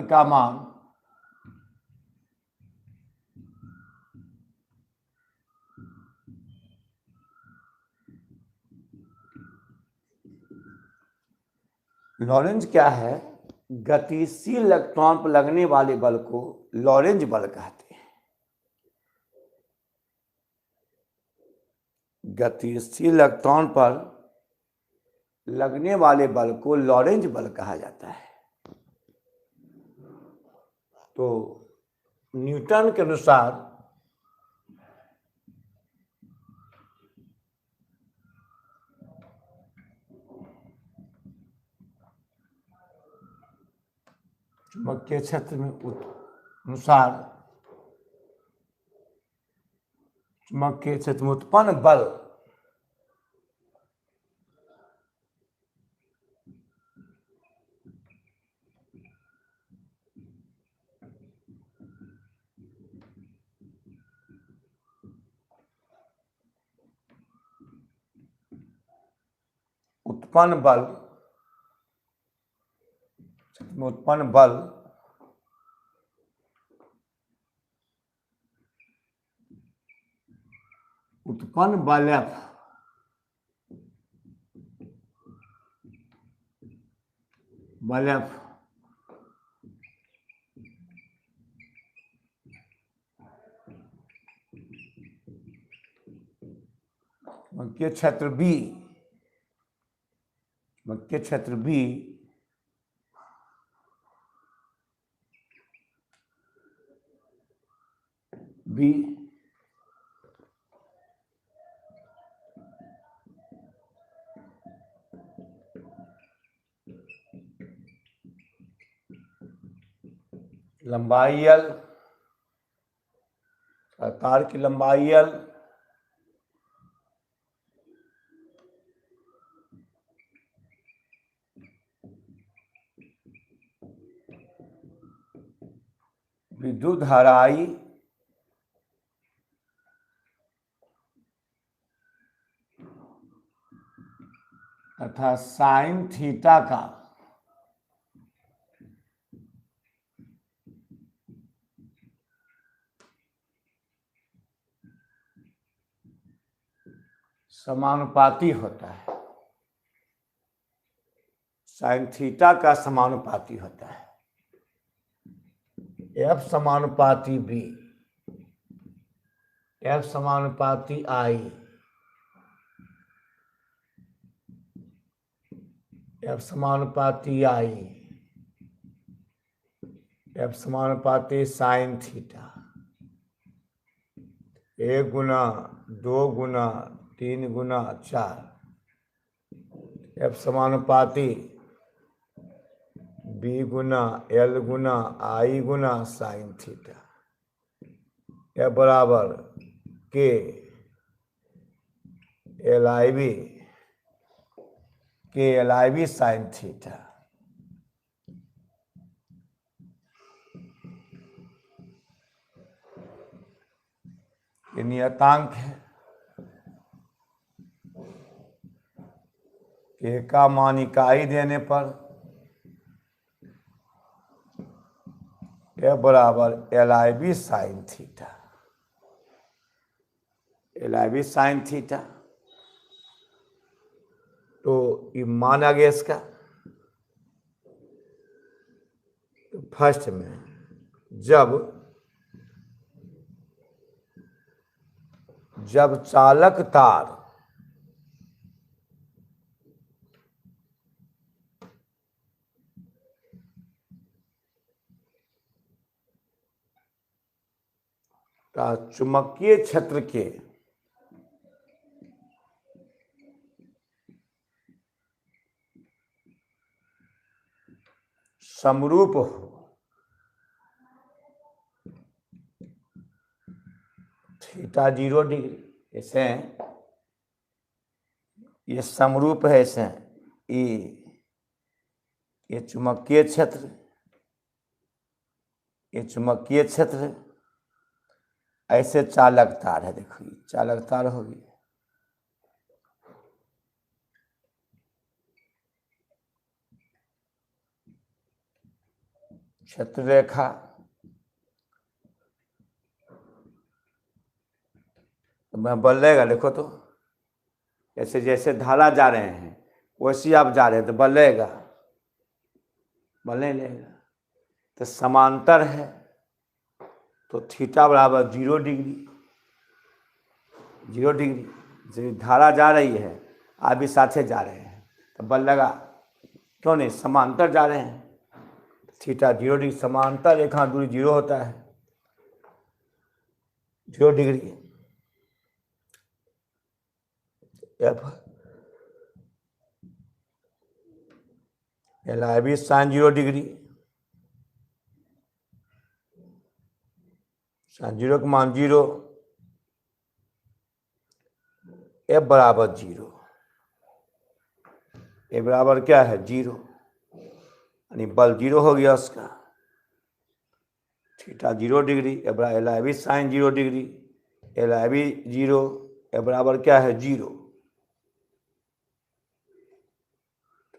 का मान लॉरेंज क्या है? गतिशील इलेक्ट्रॉन पर लगने वाले बल को लॉरेंज बल कहते हैं। गतिशील इलेक्ट्रॉन पर लगने वाले बल को लॉरेंज बल कहा जाता है। तो न्यूटन के अनुसार चुंबकीय क्षेत्र में अनुसार चुंबकीय क्षेत्र में उत्पन्न बल उत्पन्न बल उत्पन्न बल उत्पन्न बल F चुंबकीय क्षेत्र B चुंबकीय क्षेत्र B लंबाई L तार की लंबाई L विद्युत धारा I तथा साइन थीटा का समानुपाती होता है। साइन थीटा का समानुपाती होता है। F समानुपाती B, F समानुपाती I, F समानुपाती I, F समानुपाती साइन थीटा, 1 गुना 2 गुना 3 गुना 4, F समानुपाती B Guna L Guna I Guna sine theta, F बराबर K LIV साइन थीटा। ये नियतांक है। K का मान इकाई देने पर F बराबर LIV sine theta, LIV sine theta. तो ये मान आ गया इसका। तो फर्स्ट में जब चालक तार का चुंबकीय क्षेत्र के समरूप हो, थीटा 0 डिग्री, ऐसे ये समरूप है। ऐसे ये चुंबकीय क्षेत्र, ये चुंबकीय क्षेत्र, ऐसे चालक तार है। देखो ये चालक तार होगी, क्षेत्र रेखा, तो मैं बदलेगा। देखो तो जैसे जैसे धारा जा रहे हैं वैसे आप जा रहे हैं तो बदलेगा, बदलने लगेगा। तो समांतर है तो थीटा बराबर 0 डिग्री, 0 डिग्री। जब धारा जा रही है आप भी साथे जा रहे हैं तो बदलेगा। क्यों नहीं, समांतर जा रहे हैं। थीटा 0 डिग्री, समांतर रेखा दूरी 0 होता है, 0 degree. F LIV sine 0 degree sine zero का मान 0, एफ बराबर 0, ए बराबर क्या है 0, यानी बल 0 हो गया उसका। Theta 0 degree, L I B sine 0 degree, L I B 0, A बराबर क्या है 0,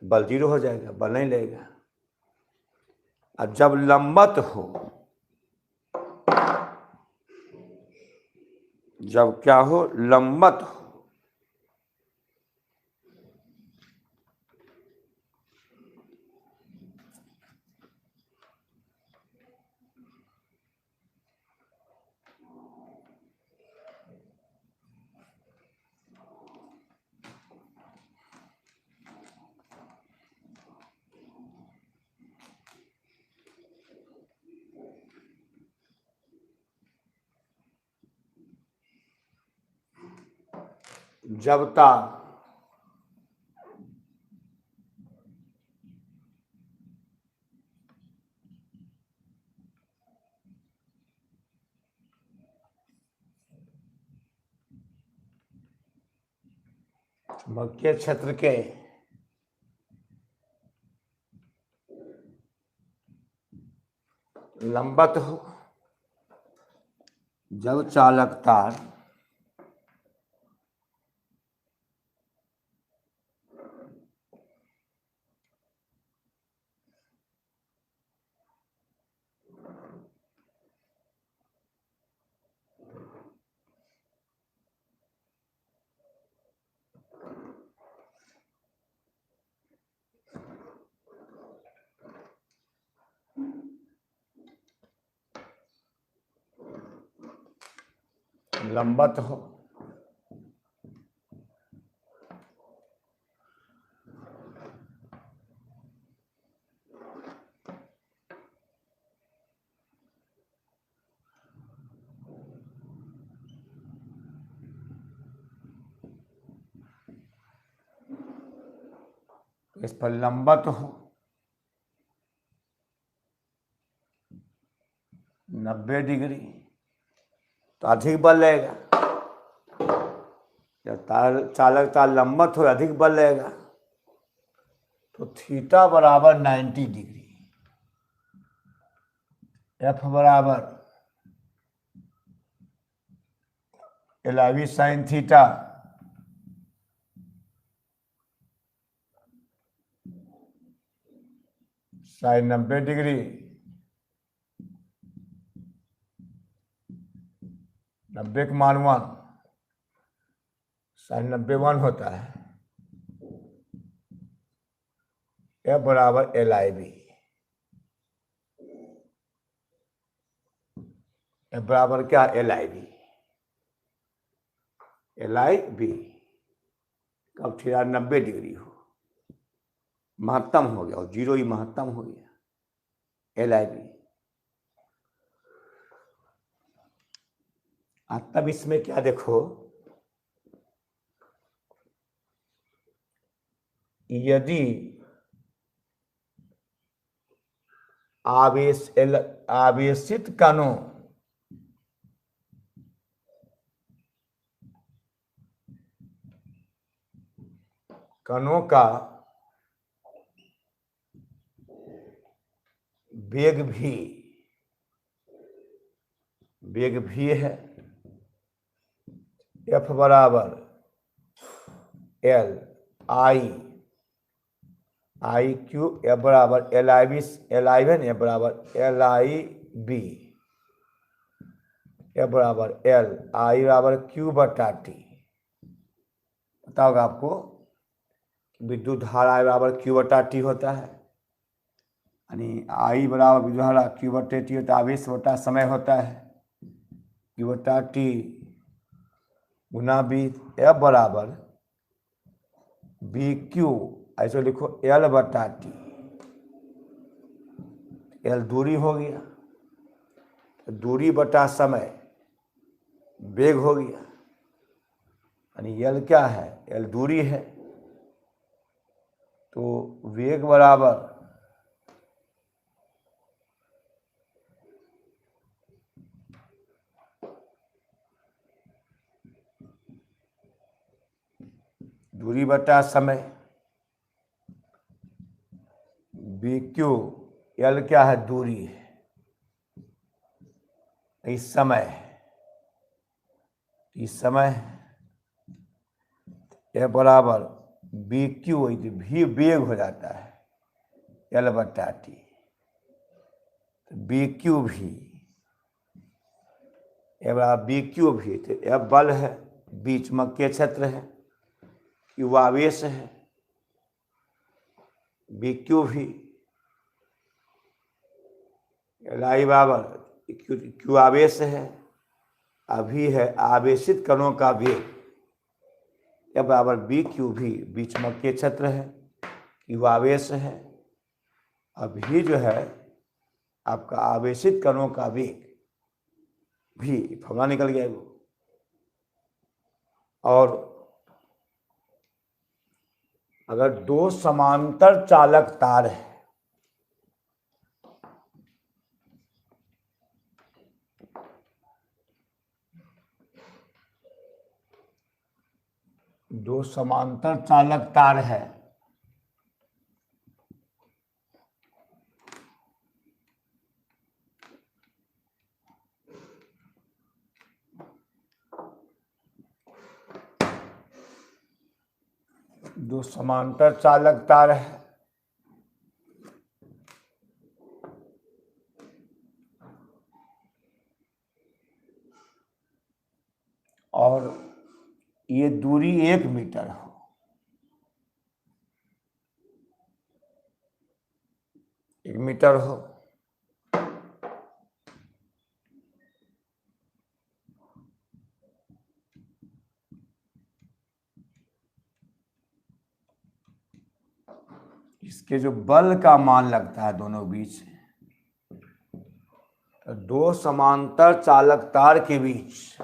बल 0 हो जाएगा, बल नहीं लगेगा। अब जब लंबत हो, जब क्या हो लंबत हो, जब तार चुंबकीय क्षेत्र के लंबत हो, जब चालक तार लंबत हो, इस पर लंबत हो 90 डिग्री, तो अधिक बल लगेगा। जब तार चालक तार लंबत हो अधिक बल लगेगा, तो थीटा बराबर 90 डिग्री, एफ बराबर L I V sine theta sine 90 degree 90 का मान 1, साइन 90 1 होता है, एफ बराबर एल आई बी, एफ बराबर क्या L I B, L I B कब थीटा 90 डिग्री हो, महत्तम हो गया और 0 ही महत्तम हो गया, एल आई बी। तब इसमें क्या देखो, यदि आवेशित कणों का वेग भी है, एफ बराबर एल आई क्यू, एफ बराबर एल आई बी, एफ बराबर एल आई बी, एफ बराबर एल आई बराबर क्यू बटा टी। पता होगा आपको विद्युत धारा बराबर क्यू बटा टी होता है, यानी आई बराबर विद्युत धारा क्यू बटे टी होता है, आवेश बटा समय होता है, क्यू बटा टी गुना बी, एफ बराबर बी क्यू, ऐसे लिखो एल बटा टी, एल दूरी हो गया, दूरी बटा समय वेग हो गया, यानी एल क्या है, एल दूरी है, तो वेग बराबर दूरी बटा समय, बी क्यू, एल क्या है, दूरी, इस समय ए बराबर बी क्यू, भी वेग हो जाता है एल बटा टी, बी क्यू भी, ए बराबर बी क्यू भी, तो एफ बल है, बी चुंबकीय क्षेत्र है, क्यू आवेश है, बी क्यू भी, एल आई बराबर क्यू आवेश है, अभी है आवेशित कणों का वेग, एफ बराबर बी क्यू भी, बी चुंबकीय क्षेत्र है, क्यू आवेश है, अभी जो है आपका आवेशित कणों का वेग भी, फॉर्मूला निकल गया वो। और अगर दो समांतर चालक तार है, दो समांतर चालक तार है, दो समांतर चालक तार है, और ये दूरी 1 मीटर हो, एक मीटर हो, इसके जो बल का मान लगता है दोनों बीच, तो दो समांतर चालक तार के बीच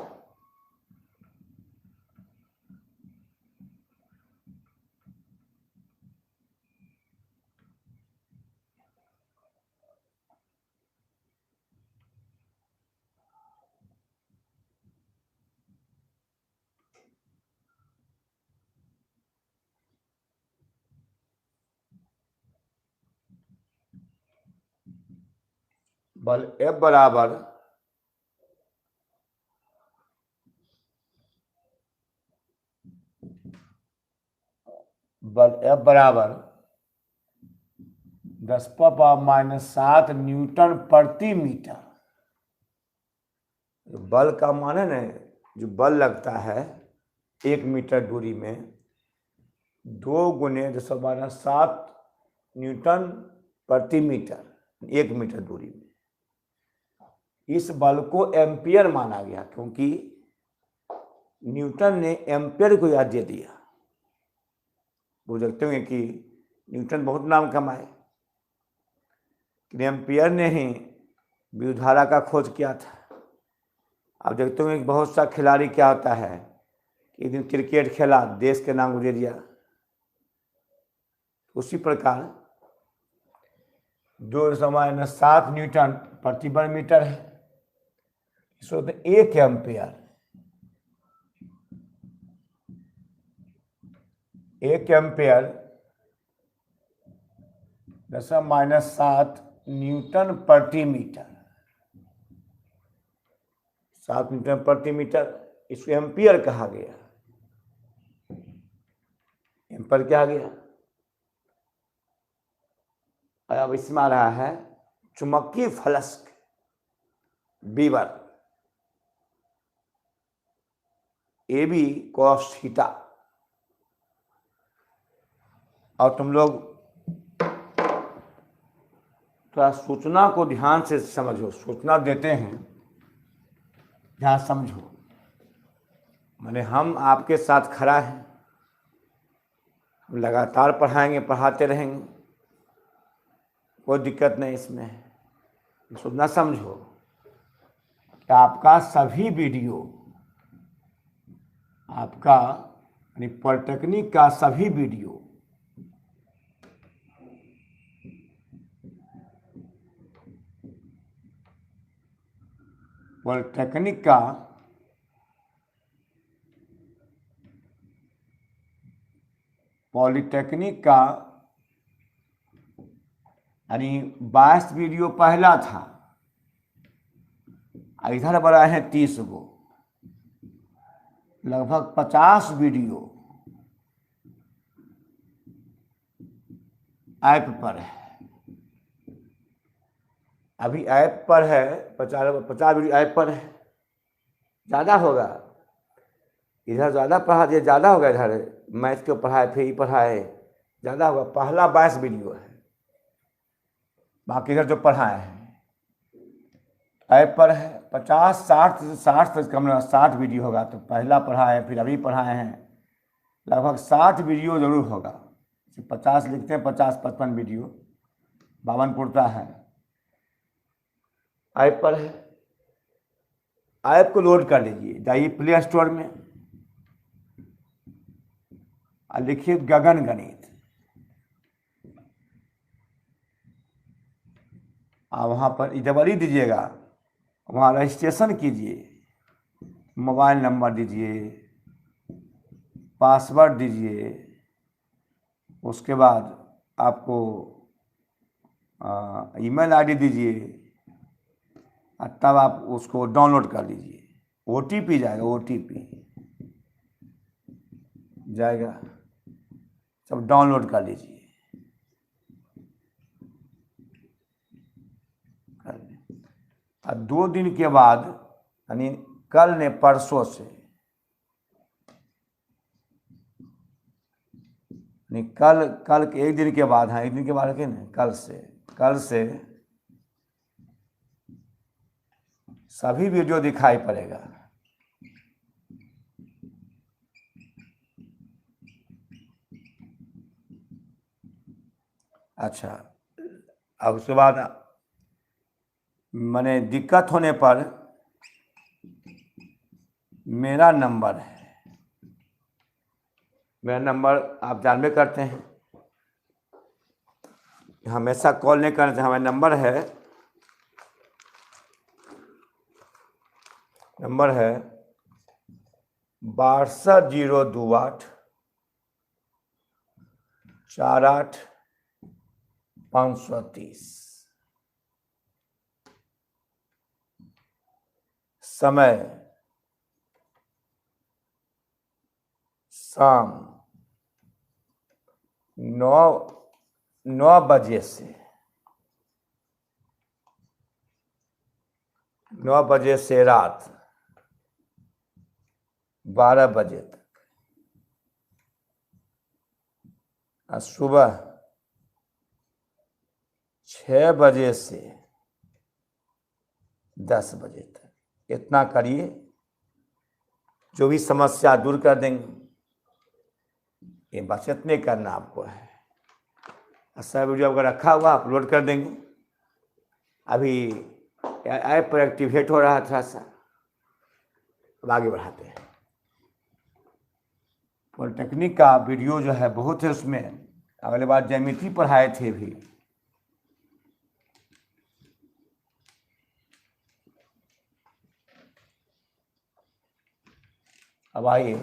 बल F बराबर बराबर 10⁻⁷ न्यूटन प्रति मीटर। बल का मान है ना, जो बल लगता है 1 मीटर दूरी में, 2 गुने 10⁻⁷ न्यूटन प्रति मीटर, 1 मीटर दूरी में। इस बल को एम्पियर माना गया क्योंकि न्यूटन ने एम्पियर को याद दे दिया। वो देखते हुए कि न्यूटन बहुत नाम कमाए, एम्पियर ने ही विद्युत धारा का खोज किया था। आप देखते हुए कि बहुत सा खिलाड़ी क्या होता है कि एक दिन क्रिकेट खेला, देश के नाम को दे दिया। उसी प्रकार 2.7 न्यूटन प्रति वर्ग मीटर है, इसको 1 एम्पियर, 1 एम्पियर 10⁻⁷ न्यूटन प्रति मीटर, 7 न्यूटन प्रति मीटर, इसको एम्पियर कहा गया। एम्पियर क्या आ गया? अब इसमें आ रहा है चुंबकीय flux weber, A B cos theta. और तुम लोग थोड़ा सूचना को ध्यान से समझो, सूचना देते हैं, ध्यान समझो। माने हम आपके साथ खड़ा हैं, हम लगातार पढ़ाएंगे, पढ़ाते रहेंगे, कोई दिक्कत नहीं इसमें। सूचना समझो कि आपका सभी वीडियो, आपका यानी पॉलिटेक्निक का सभी वीडियो पॉलिटेक्निक का पॉलिटेक्निक का यानी 22 वीडियो पहला था, इधर बनाए हैं 30 गो, लगभग 50 वीडियो ऐप पर है। अभी ऐप पर है 50 वीडियो ऐप पर है, ज़्यादा होगा। इधर ज़्यादा पढ़ा दिया, ज़्यादा होगा। इधर मैथ को पढ़ाए, फिर पढ़ाए, ज़्यादा होगा। पहला 22 वीडियो है, बाकी इधर जो पढ़ाए हैं ऐप पर है 50 60 से कम 60 वीडियो होगा। तो पहला पढ़ाए, फिर अभी पढ़ाए हैं, लगभग 60 वीडियो जरूर होगा। 50 लिखते हैं, 50 55 वीडियो, 52 पुरता है। ऐप पर है, ऐप को लोड कर लीजिए, जाइए प्ले स्टोर में और लिखिए गगन गणित। आप वहाँ पर डबल दीजिएगा, वहाँ रजिस्ट्रेशन कीजिए, मोबाइल नंबर दीजिए, पासवर्ड दीजिए, उसके बाद आपको ईमेल आईडी दीजिए और तब आप उसको डाउनलोड कर लीजिए। OTP जाएगा, OTP जाएगा, सब डाउनलोड कर लीजिए। और 2 दिन के बाद, यानी कल ने परसों से, नहीं कल के 1 दिन के बाद, हाँ 1 दिन के बाद के ना, कल से सभी वीडियो दिखाई पड़ेगा। अच्छा, अब उसके बाद मैंने दिक्कत होने पर मेरा नंबर है, मेरा नंबर आप जानबे करते हैं, हमेशा कॉल नहीं करना चाहिए। हमारा नंबर है 62 028 48 530। समय शाम 9 बजे से 9 बजे से रात 12 बजे तक, और सुबह 6 बजे से 10 बजे तक। इतना करिए, जो भी समस्या दूर कर देंगे। ये बस इतने करना आपको है। सब वीडियो अगर रखा हुआ अपलोड कर देंगे। अभी ऐप पर एक्टिवेट हो रहा है थोड़ा सा, अब आगे बढ़ाते हैं। पॉलिटेक्निक का वीडियो जो है बहुत है उसमें। अगले बार ज्यामिति पढ़ाए थे भी, अब आइए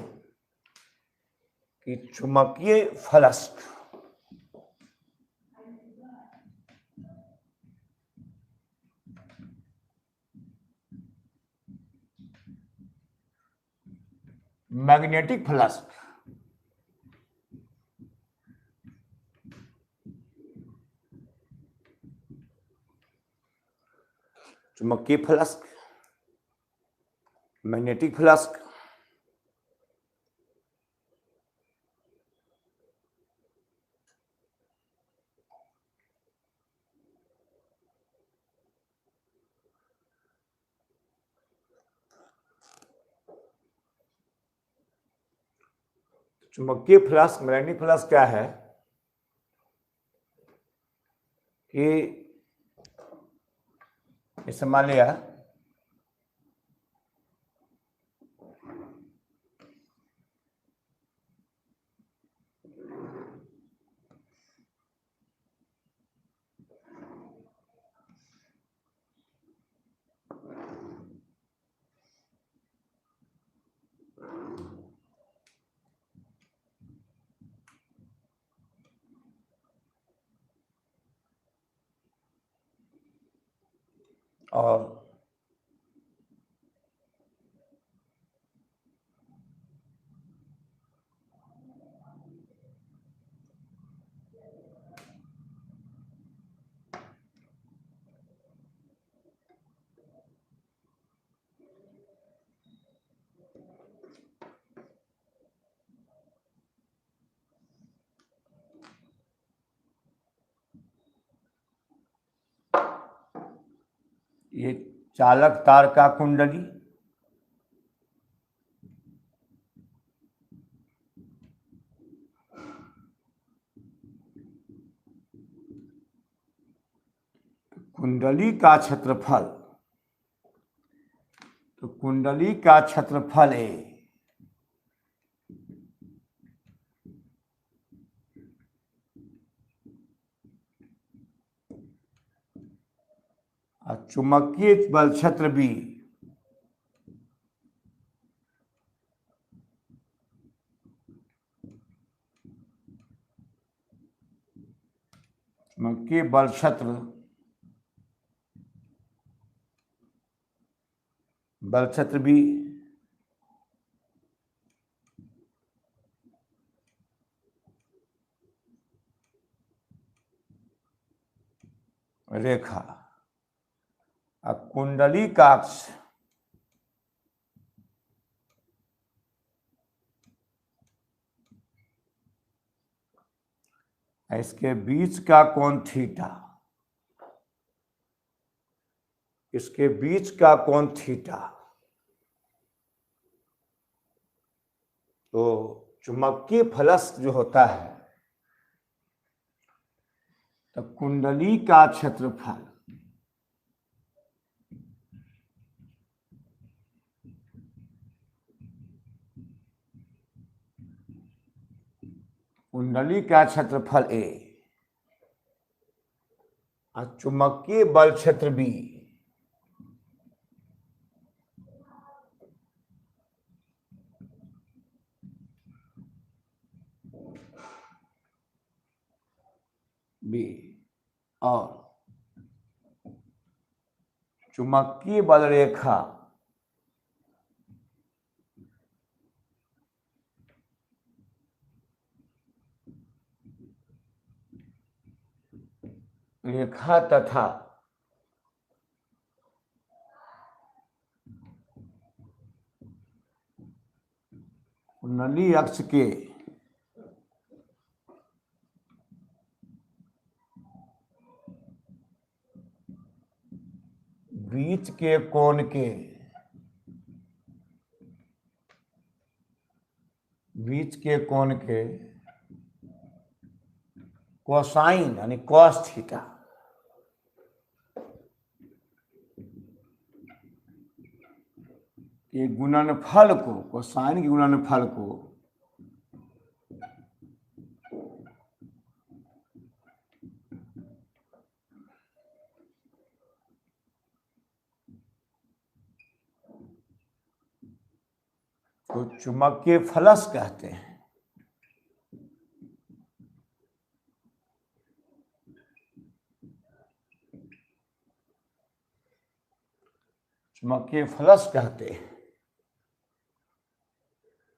कि चुंबकीय फ्लक्स, मैग्नेटिक फ्लक्स, चुंबकीय फ्लक्स, मैग्नेटिक फ्लक्स, चुंबकीय फ्लक्स, मैग्नेटिक फ्लक्स क्या है कि जैसे मान लिया और ये चालक तार का कुंडली, कुंडली का क्षेत्रफल, तो कुंडली का क्षेत्रफल ए, और चुंबकीय बल क्षेत्र बी, चुंबकीय बल क्षेत्र भी रेखा, अब कुंडली का अक्ष, इसके बीच का कोण थीटा, इसके बीच का कोण थीटा, तो चुंबकीय फलक जो होता है, तो कुंडली का क्षेत्रफल कुंडली का क्षेत्रफल ए और चुंबकीय बल क्षेत्र बी, और चुंबकीय बल रेखा तथा कुंडली अक्ष के बीच के कोण के कोसाइन यानी कॉस थीटा, के गुणनफल को, कोसाइन के गुणनफल को तो चुंबकीय फलक कहते हैं। चुंबकीय फलक कहते हैं।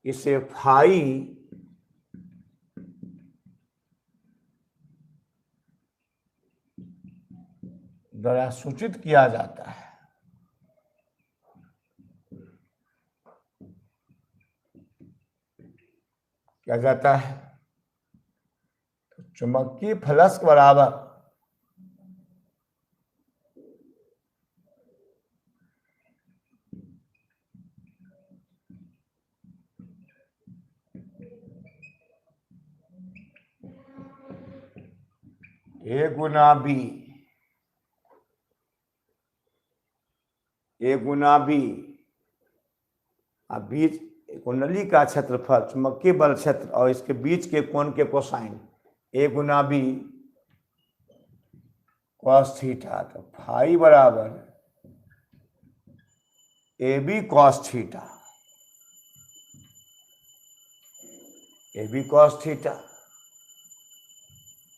इसे फाई द्वारा सूचित किया जाता है। क्या जाता है? चुंबकीय फलक बराबर ए गुना बी, बीच कुंडली का क्षेत्रफल, चुंबकीय बल क्षेत्र और इसके बीच के कोण के कोसाइन ए गुना बी कॉस थीटा, तो फाई बराबर ए बी कॉस थीटा,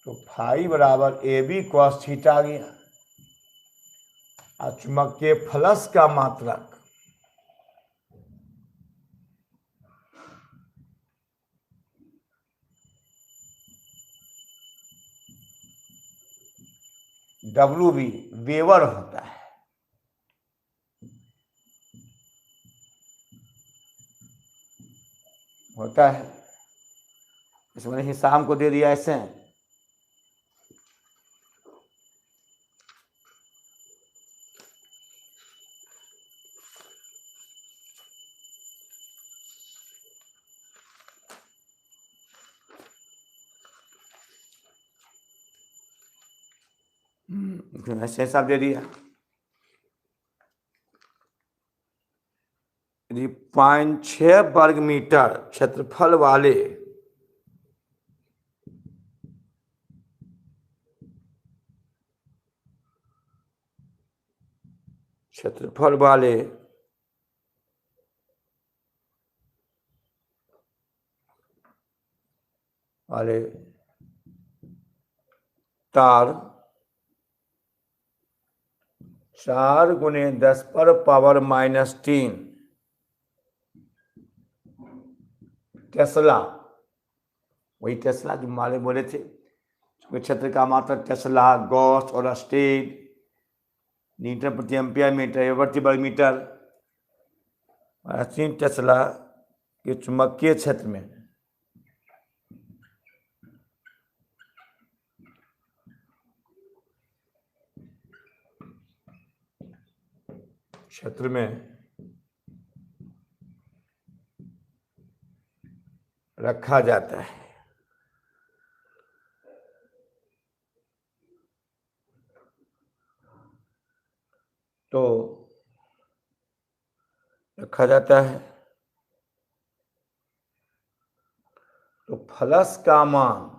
तो फाई बराबर ए बी कॉस थीटा आ गया। और चुंबकीय फ्लक्स का मात्रक डब्ल्यू भी वेबर होता है। होता है, इसमें हिसाब को दे दिया ऐसे। ऐसे हिसाब दे दिया। यदि 0.6 वर्ग मीटर क्षेत्रफल वाले वाले तार 4 गुने 10⁻³ टेस्ला, वही टेस्ला जो माले बोले थे, क्षेत्र का मात्रक टेस्ला, गॉस और स्टेड, न्यूटन प्रति एम्पियर मीटर प्रति वर्ग मीटर। 3 टेस्ला के चुंबकीय क्षेत्र में रखा जाता है। तो रखा जाता है तो फ्लक्स का मान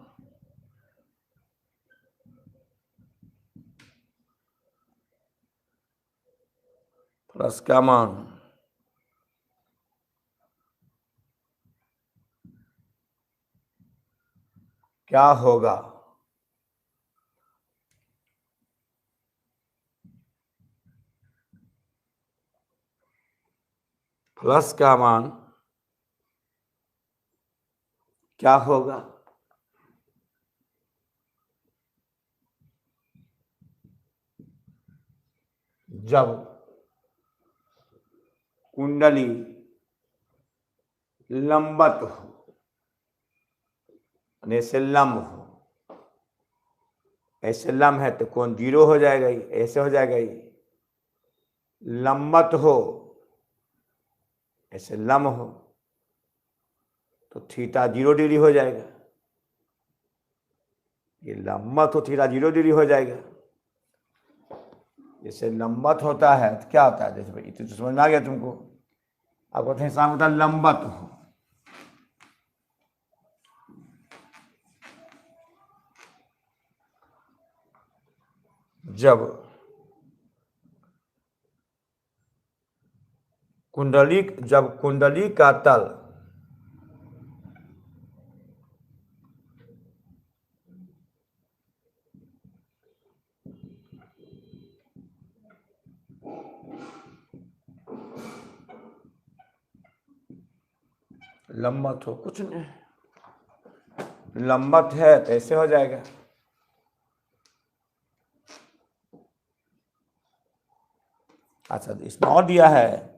क्या होगा? फ्लक्स का मान क्या होगा? जब कुंडली लंबत हो, ऐसे लंब हो, ऐसे लंब है तो कोण 0 हो जाएगा ही, ऐसे हो जाएगा ही। लंबत हो, ऐसे लंब हो तो थीटा 0 डिग्री हो जाएगा। ये लंबत हो, थीटा 0 डिग्री हो जाएगा। जैसे लंबत होता है तो क्या होता है, जैसे भाई तो समझ में आ गया तुमको। आपको हिसाब होता है लंबत हो, जब कुंडली का तल लंबत हो, कुछ नहीं, लंबत है तो ऐसे हो जाएगा। अच्छा, इसमें और दिया है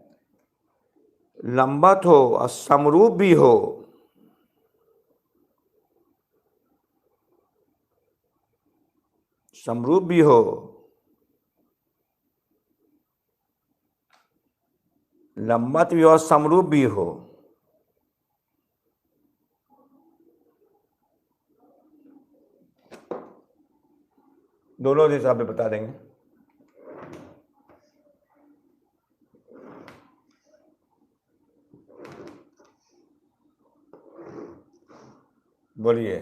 लंबत हो और समरूप भी हो, समरूप भी हो, लंबत भी और समरूप भी हो। दोनों हिसाब में बता देंगे। बोलिए।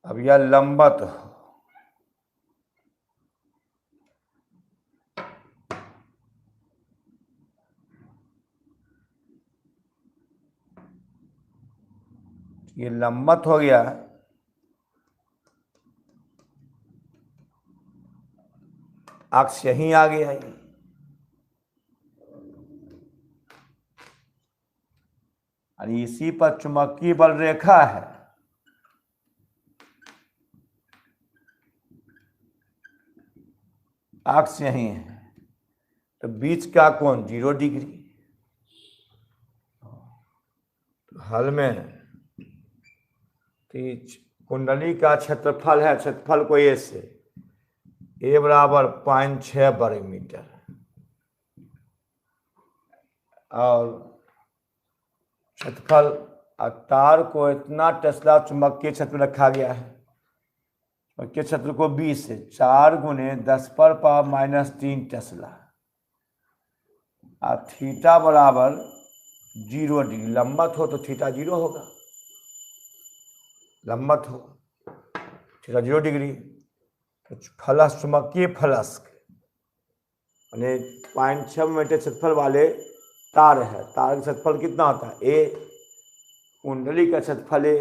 अब यह लंबत हो, ये लंबत हो गया, अक्ष यहीं आ गया ये। और इसी पर चुंबकीय बल रेखा है। अक्ष यहीं है, तो बीच का कोण 0 डिग्री। हल में कुंडली का क्षेत्रफल है, क्षेत्रफल को ए से, ए बराबर 0.6 वर्ग मीटर, और क्षेत्रफल तार को इतना टेस्ला चुंबकीय क्षेत्र में रखा गया है। चुंबकीय क्षेत्र को 20 से 4 गुने 10⁻³ टेस्ला, और थीटा बराबर 0 डिग्री। लंबत हो तो थीटा 0 होगा, लंबत हो थीटा 0 डिग्री। तो फलस, चुंबकीय फलस्क यानी 0.6 मीटर क्षेत्रफल वाले तार है। तार का क्षेत्रफल कितना होता है? ए कुंडली का क्षेत्रफल ए,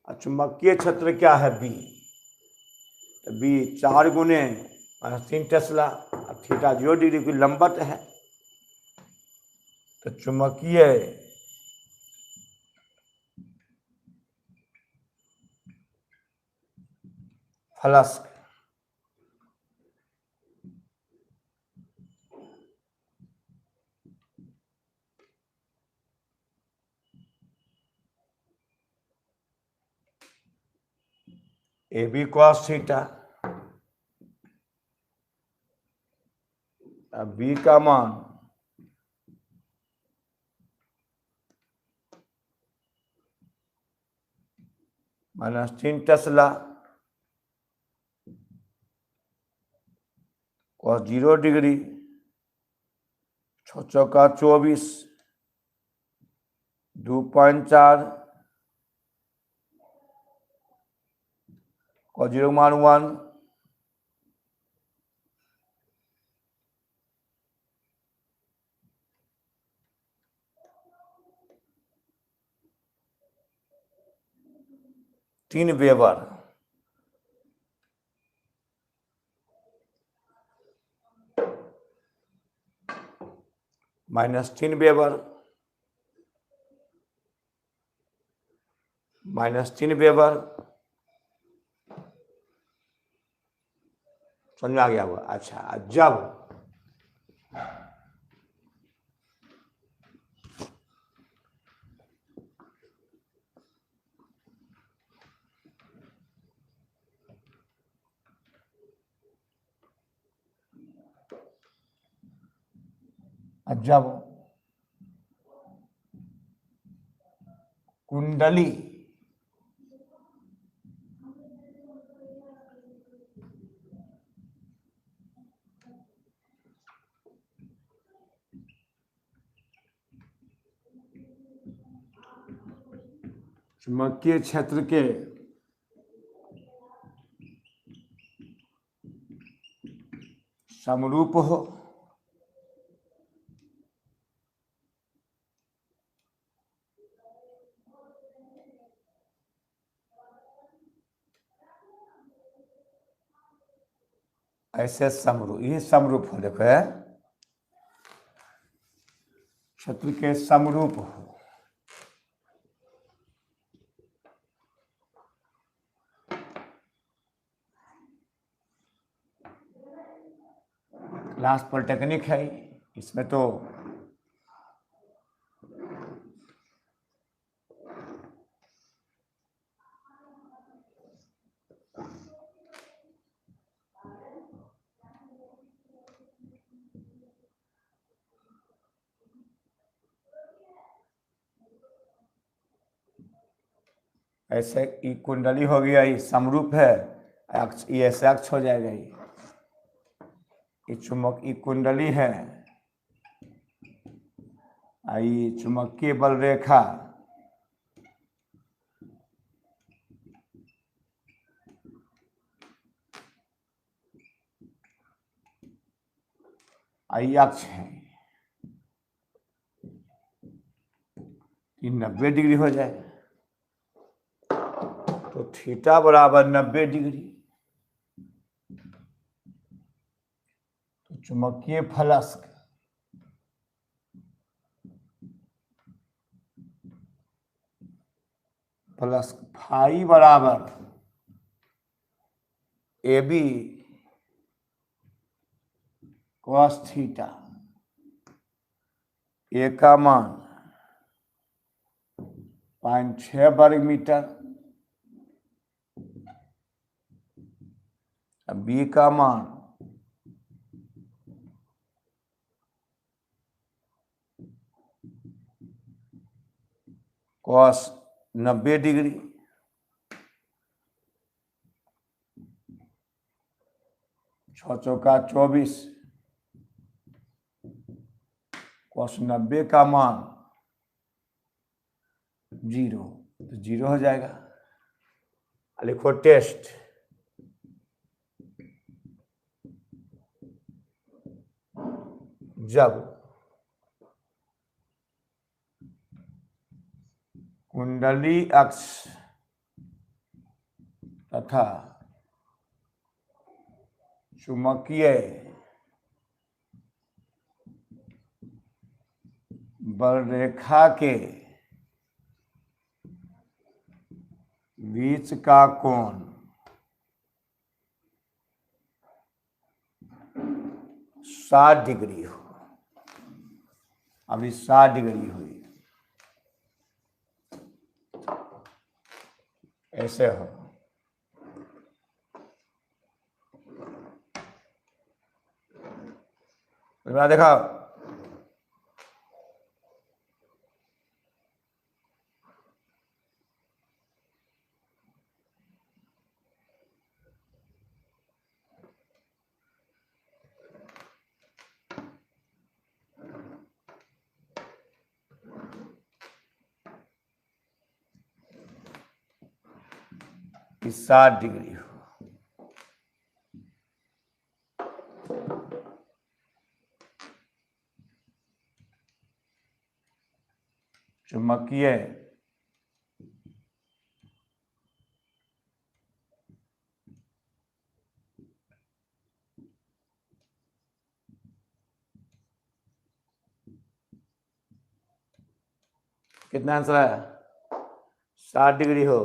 और चुंबकीय क्षेत्र क्या है? बी। तो बी 4 गुने -3 टेस्ला, और थीटा 0 डिग्री की लंबत है। तो चुंबकीय फलस्क ए बी cos थीटा, अब बी का मान -3 टेस्ला cos 0 डिग्री, 6 चौका 24, 2.4 cos 0 मान 1, तीन वेबर, -3 वेबर, -3 वेबर। समझ में आ गया हुआ? अच्छा, जब कुंडली चुंबकीय क्षेत्र के समरूप हो, ऐसे समरूप, ये समरूप हो, देखो है क्षेत्र के समरूप हो। क्लास पॉलिटेक्निक है, इसमें तो ऐसे ई कुंडली हो गया, ये समरूप है, ये ऐसे अक्ष हो जाएगा। ये चुंबक, ये कुंडली है, ये चुंबकीय बल रेखा, ये अक्ष है, ये 90 डिग्री हो जाए, तो थीटा बराबर 90 डिग्री। चुंबकीय फलस्क फाई बराबर ए बी कॉस थीटा, ए का मान 0.6 वर्ग मीटर, बी का मान 90 डिग्री, 6 चौका 24, cos 90 का मान 0, तो 0 हो जाएगा। लिखो टेस्ट। जब कुंडली अक्ष तथा चुंबकीय बलरेखा के बीच का कोण 60 डिग्री हो, अभी 60 डिग्री हुई, ऐसे हो। देखा कि 60 डिग्री हो। चुंबकीय कितना आंसर है? 60 डिग्री हो।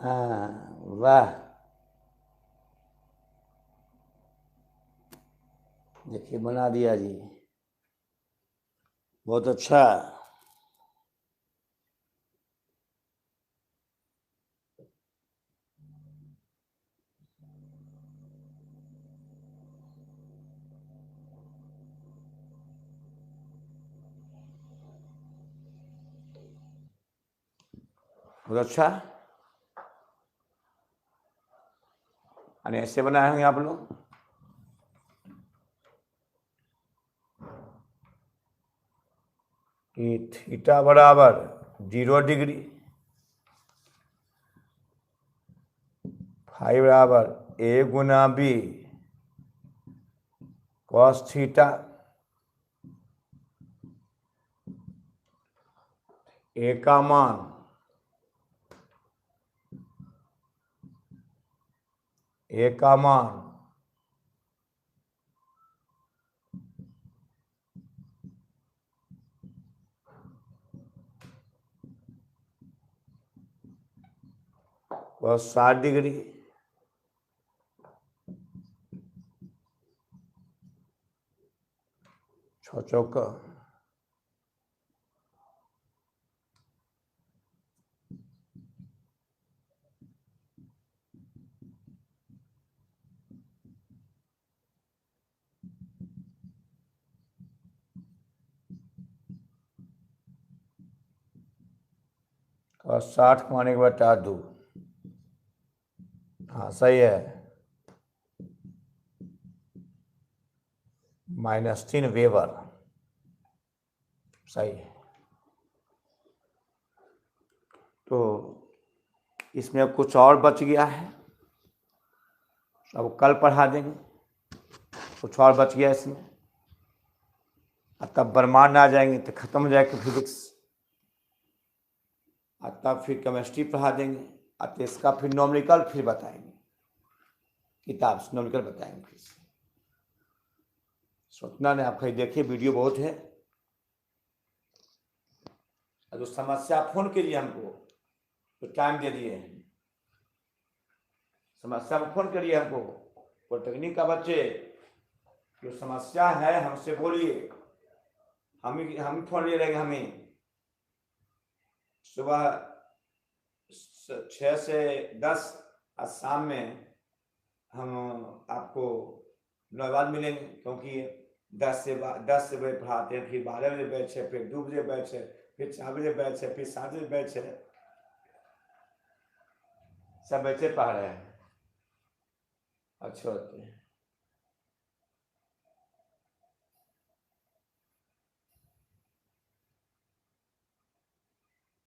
हाँ, वाह, देखिए बना दिया जी, बहुत अच्छा। बहुत अच्छा। और ऐसे बनाए होंगे आप लोग। कि थीटा बराबर 0 डिग्री, फाई बराबर ए गुना बी कॉस थीटा, ए का मान कॉस 60 डिग्री, छः चौका 60 को 1/2। हाँ सही है, -3 वेबर, सही है। तो इसमें अब कुछ और बच गया है। अब कल पढ़ा देंगे, कुछ और बच गया इसमें। और तब ब्रह्मांड आ जाएंगे तो ख़त्म हो जाएगी फिजिक्स, और तब फिर केमिस्ट्री पढ़ा देंगे, और तो इसका फिर नॉमिकल फिर बताएंगे, किताब से नॉमिकल बताएंगे फिर से। सोचना नहीं, आप कहीं देखिए वीडियो बहुत है। जो समस्या फोन कीजिए हमको, तो टाइम दे दिए हैं, समस्या में फोन करिए हमको। पॉलिटेक्निक का बच्चे जो समस्या है हमसे बोलिए, हम फोन ले रहेंगे। हमें सुबह 6 से 10 और शाम में हम आपको 9 बाद मिलेंगे, क्योंकि 10 से बजे पढ़ाते हैं, फिर 12 बजे बैच है, फिर 2 बजे बैच है, फिर 4 बजे बैच है, फिर 7 बजे बैच है। सब बच्चे पढ़ रहे हैं, अच्छे होते हैं।